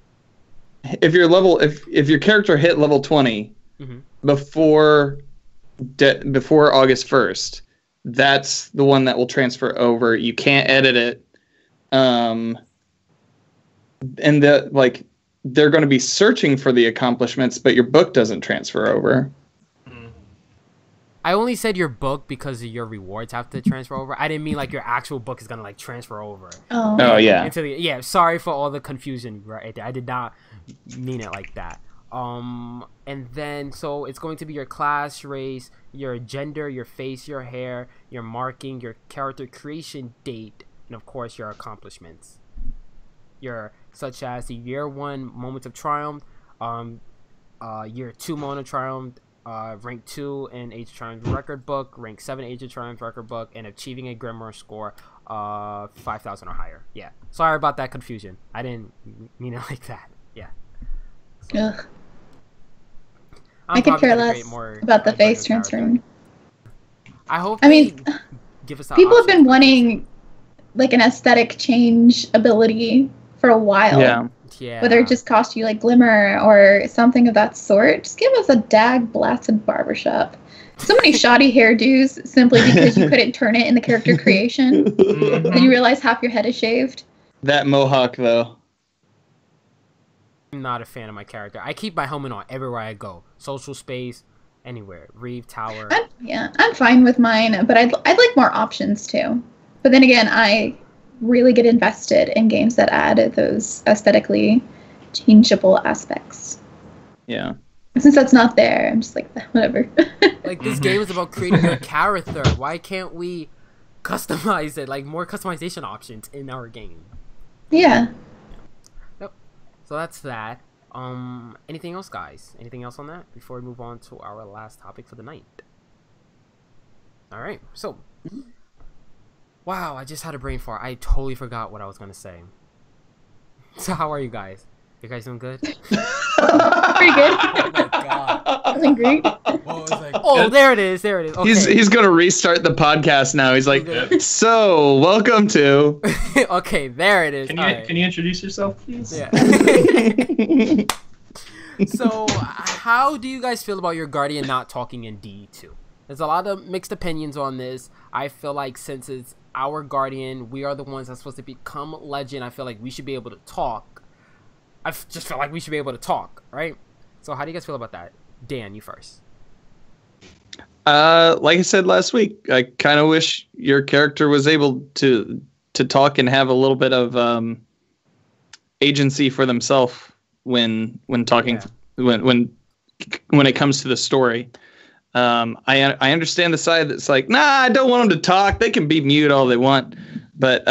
If your character hit level 20 before August 1st, that's the one that will transfer over. You can't edit it. And they're going to be searching for the accomplishments, but your book doesn't transfer over. I only said your book because your rewards have to transfer over. I didn't mean like your actual book is gonna like transfer over. Oh yeah. Sorry for all the confusion right there. I did not mean it like that. And then so it's going to be your class, race, your gender, your face, your hair, your marking, your character creation date, and of course your accomplishments. Such as the year 1 moments of triumph, year 2 moment of triumph, rank 2 in Age of Triumph record book, rank 7 Age of Triumph record book, and achieving a Grimoire score 5,000 or higher. Yeah, sorry about that confusion. I didn't mean it like that. Yeah. Ugh. I could care less about the face transferring. I mean, give us people have been wanting like an aesthetic change ability for a while. Yeah. Whether it just cost you like glimmer or something of that sort, just give us a blasted barbershop. So many shoddy hairdos simply because you couldn't turn it in the character creation. Then you realize half your head is shaved. That mohawk, though. I'm not a fan of my character. I keep my helmet on everywhere I go. Social space, anywhere. Reeve Tower. I'm fine with mine, but I'd like more options too. But then again, I really get invested in games that add those aesthetically changeable aspects. Yeah. Since that's not there, I'm just like, whatever. Like, this game is about creating your character. Why can't we customize it? Like, more customization options in our game. Yeah. Yep. So that's that. Anything else, guys? Anything else on that before we move on to our last topic for the night? Alright, so... Wow, I just had a brain fart. I totally forgot what I was gonna say. So how are you guys? You guys doing good? Pretty good. Oh my god. Doing great. Oh, there it is. There it is. Okay. He's gonna restart the podcast now. He's like, so welcome to. Okay, there it is. Can you introduce yourself, please? Yeah. So, how do you guys feel about your guardian not talking in D2? There's a lot of mixed opinions on this. I feel like since it's our guardian, we are the ones that's supposed to become legend. I feel like we should be able to talk. I just feel like we should be able to talk, right? So how do you guys feel about that? Dan, you first. Like I said last week, I kind of wish your character was able to talk and have a little bit of agency for themselves when talking, when it comes to the story. I understand the side that's like, nah, I don't want them to talk. They can be mute all they want. But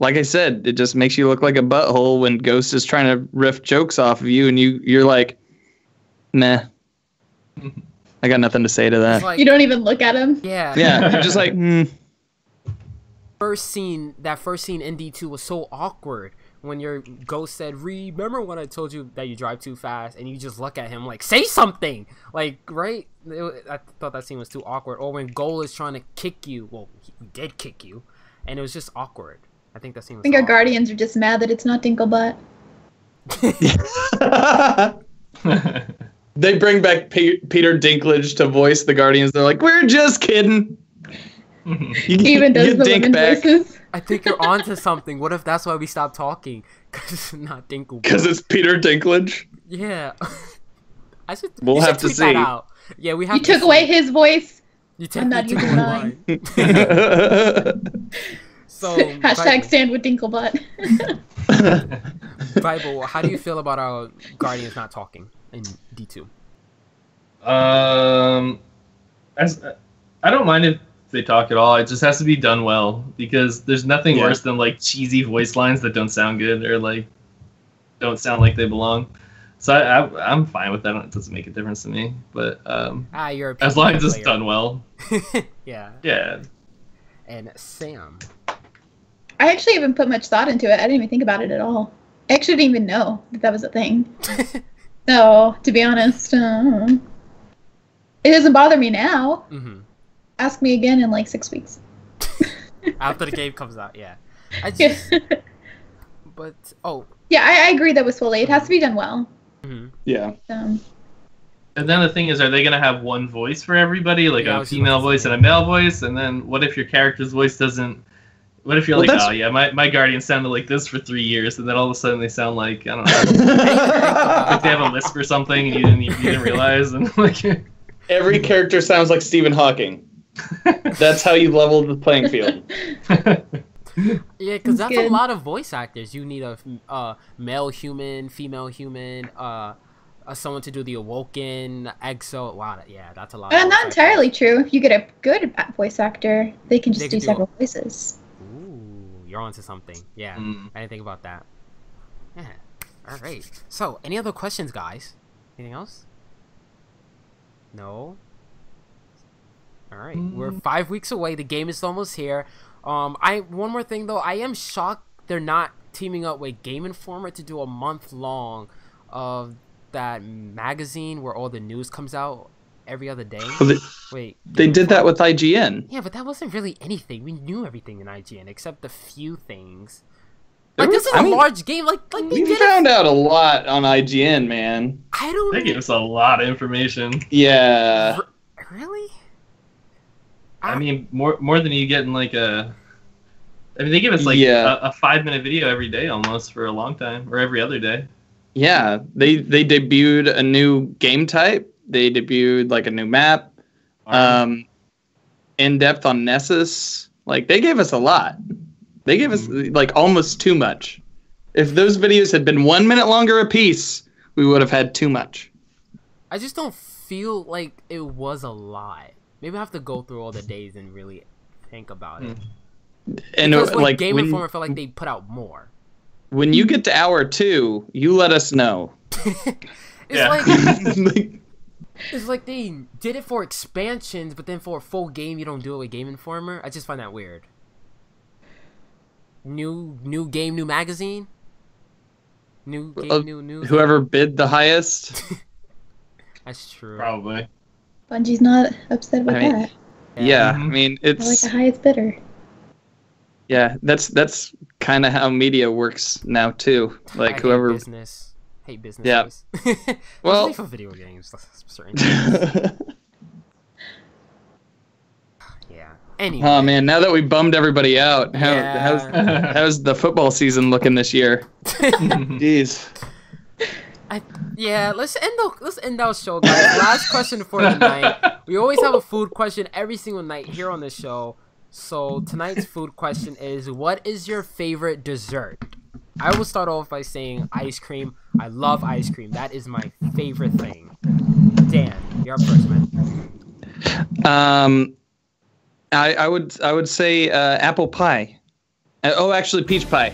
like I said, it just makes you look like a butthole when Ghost is trying to riff jokes off of you, and you're like, nah, I got nothing to say to that. Like, you don't even look at him. Yeah. Yeah, you're just like, that first scene in D2 was so awkward. When your Ghost said, remember when I told you that you drive too fast, and you just look at him like, say something, like, right? I thought that scene was too awkward. Or when Goal is trying to kick you, well, he did kick you, and it was just awkward. I think that scene was I think our guardians are just mad that it's not Dinklebutt. They bring back Peter Dinklage to voice the guardians. They're like, we're just kidding. He even does the women voices. I think you're onto something. What if that's why we stopped talking? Because it's not Dinklage. Because it's Peter Dinklage? Yeah. We'll have to see. Yeah, we have You took away his voice. I'm not using mine. So hashtag stand with Dinklebutt. Bible, how do you feel about our guardians not talking in D2? I don't mind if they talk at all. It just has to be done well, because there's nothing worse than like cheesy voice lines that don't sound good or like don't sound like they belong. So I'm fine with that. It doesn't make a difference to me. But you're as long as it's done well. Yeah. Yeah. And Sam. I actually haven't put much thought into it. I didn't even think about it at all. I actually didn't even know that was a thing. So, to be honest, It doesn't bother me now. Mm-hmm. Ask me again in like 6 weeks. After the game comes out, yeah. I just, but Yeah, I agree that with Swoly, it has to be done well. mm-hmm. Yeah. And then the thing is, are they gonna have one voice for everybody, like Yeah, I a was just female about to voice say. and a male voice? And then what if your character's voice doesn't? What if you're Well, like, that's- oh yeah, my guardian sounded like this for 3 years, and then all of a sudden they sound like, I don't know, like they have a lisp or something, and you didn't realize, and like. Every character sounds like Stephen Hawking. That's how you level the playing field. Yeah, because that's a Good. lot of voice actors. You need a male human, female human, someone to do the Awoken, Exo. Wow, yeah, that's a lot. Of voice Not entirely true. If you get a good voice actor, they can They just can do do several voices. Ooh, you're onto something. Yeah, Mm. I didn't think about that. Yeah. All right. So, any other questions, guys? Anything else? No. All right. We're 5 weeks away. The game is almost here. One more thing though. I am shocked they're not teaming up with Game Informer to do a month long of that magazine where all the news comes out every other day. Well, Wait. they did that with IGN. Yeah, but that wasn't really anything. We knew everything in IGN except a few things. There Like was- this is I a mean, large game. Like they We did found out a lot on IGN, man. I don't. They gave us a lot of information. Yeah. Really? I mean, more than you get in like a. I mean, they give us like Yeah. a 5-minute video every day almost for a long time, or every other day. Yeah. They debuted a new game type. They debuted like a new map. In depth on Nessus. Like they gave us a lot. They gave us like almost too much. If those videos had been 1 minute longer a piece, we would have had too much. I just don't feel like it was a lot. Maybe I have to go through all the days and really think about it. And Because with like Game Informer, I felt like they put out more. when you get to hour 2, you let us know. It's it's like they did it for expansions, but then for a full game, you don't do it with Game Informer. I just find that weird. New game, new magazine. New game, new news. Whoever bid the highest. That's true. Probably. Bungie's not upset with I mean, that. Yeah, Mhm. I mean They're like it's the highest bidder. yeah, that's kind of how media works now too. Like I hate whoever. business. Hate business. Yeah. Well, Well- for video games, certain things. Yeah. Anyway. Oh man, now that we bummed everybody out, Yeah. how's the football season looking this year? Jeez. Yeah, let's end our show, guys. Last question for the night. We always have a food question every single night here on the show. So tonight's food question is: what is your favorite dessert? I will start off by saying ice cream. I love ice cream. That is my favorite thing. Dan, you're up first, man. I would say apple pie. Actually, peach pie.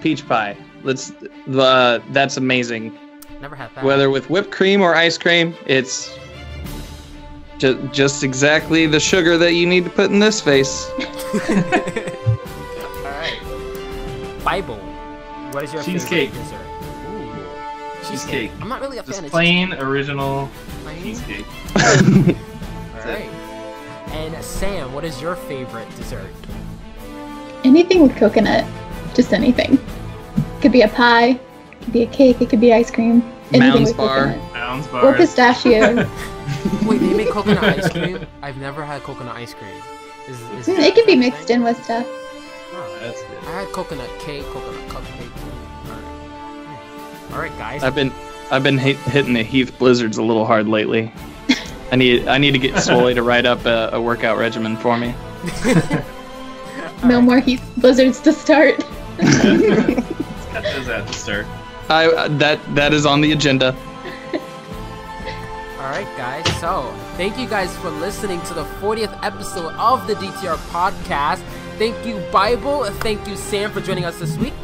Peach pie. That's amazing. Never had that. Whether with whipped cream or ice cream, it's just exactly the sugar that you need to put in this face. Alright. Bible. What is your Cheesecake. favorite dessert? Ooh. Cheesecake. I'm not really a Just fan of plain, original Plain? cheesecake. Alright. And Sam, what is your favorite dessert? Anything with coconut. Just anything. Could be a pie. It could be a cake. It could be ice cream. Anything Mounds with bar. coconut. Mounds Or bars. pistachio. Wait, they make coconut ice cream? I've never had coconut ice cream. Is It can be mixed in with stuff. Oh, That's good. I had coconut cake, coconut cupcake. Alright, guys. I've been hitting the Heath Blizzards a little hard lately. I need to get Swoly to write up a workout regimen for me. No more heat blizzards to start. Let's cut those at the start. That is on the agenda. Alright, guys. So, thank you guys for listening to the 40th episode of the DTR podcast. Thank you, Bible. Thank you, Sam, for joining us this week.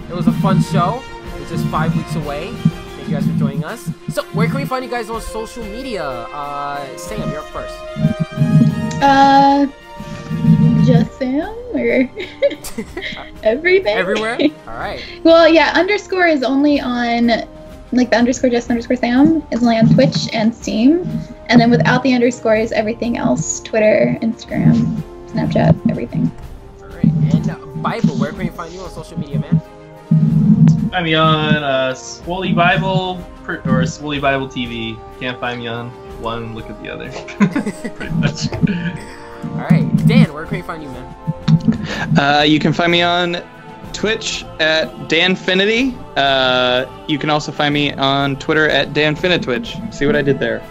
It was a fun show. It's just 5 weeks away. Thank you guys for joining us. So, where can we find you guys on social media? Sam, you're up first. Just Sam or everything? Everywhere? Alright. Well, yeah, underscore is only on like the underscore just underscore Sam is only on Twitch and Steam. And then without the underscores, everything else, Twitter, Instagram, Snapchat, everything. All right. And Bible, where can we find you on social media, man? Find me on SwolyBible or SwolyBible TV. Can't find me on one, look at the other. Pretty much. All right. Dan, where can we find you, man? You can find me on Twitch at DanFinity. You can also find me on Twitter at DanFinitwitch. See what I did there?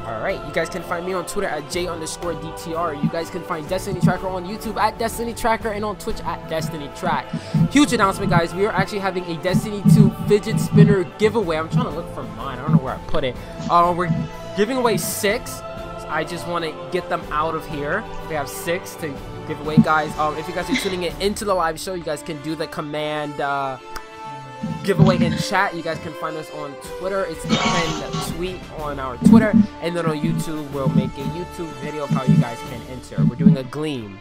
Alright, you guys can find me on Twitter at J_DTR. You guys can find Destiny Tracker on YouTube at Destiny Tracker and on Twitch at Destiny Track. Huge announcement, guys. We are actually having a Destiny 2 fidget spinner giveaway. I'm trying to look for mine. I don't know where I put it. We're giving away 6. I just want to get them out of here. We have 6 to give away, guys. If you guys are tuning into the live show, you guys can do the command giveaway in chat. You guys can find us on Twitter. It's the pinned tweet on our Twitter, and then on YouTube we'll make a YouTube video of how you guys can enter. We're doing a gleam.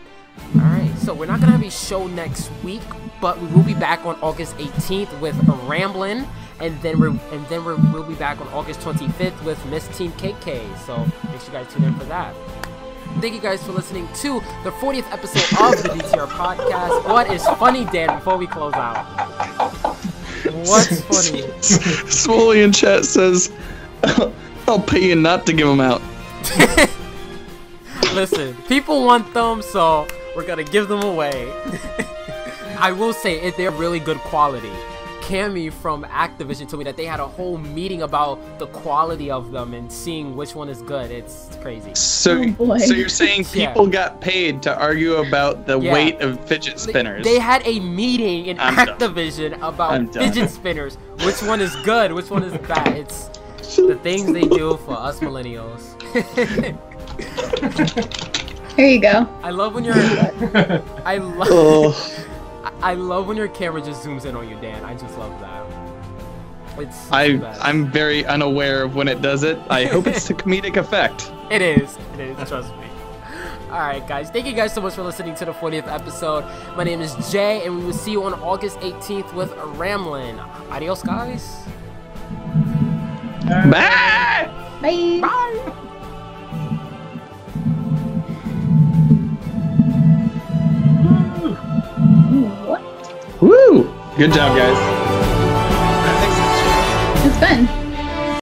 Alright, so we're not gonna have a show next week, but we will be back on August 18th with a Ramblin', and then we'll be back on August 25th with Miss Team KK. So make sure you guys tune in for that. Thank you guys for listening to the 40th episode of the DTR podcast. What is funny, Dan, before we close out? What's funny? Swoly in chat says, I'll pay you not to give them out. Listen, people want them, so we're gonna give them away. I will say, they're really good quality. Cammy from Activision told me that they had a whole meeting about the quality of them and seeing which one is good. It's crazy. So you're saying people got paid to argue about the weight of fidget spinners? They had a meeting in Activision about fidget spinners. Which one is good? Which one is bad? It's the things they do for us millennials. Here you go. I love when I love when your camera just zooms in on you, Dan. I just love that. I'm very unaware of when it does it. I hope it's a comedic effect. It is. Trust me. Alright, guys. Thank you guys so much for listening to the 40th episode. My name is Jay, and we will see you on August 18th with Ramblin'. Adios, guys. Bye! Bye! Bye! What? Woo! Good job, guys. It's fun.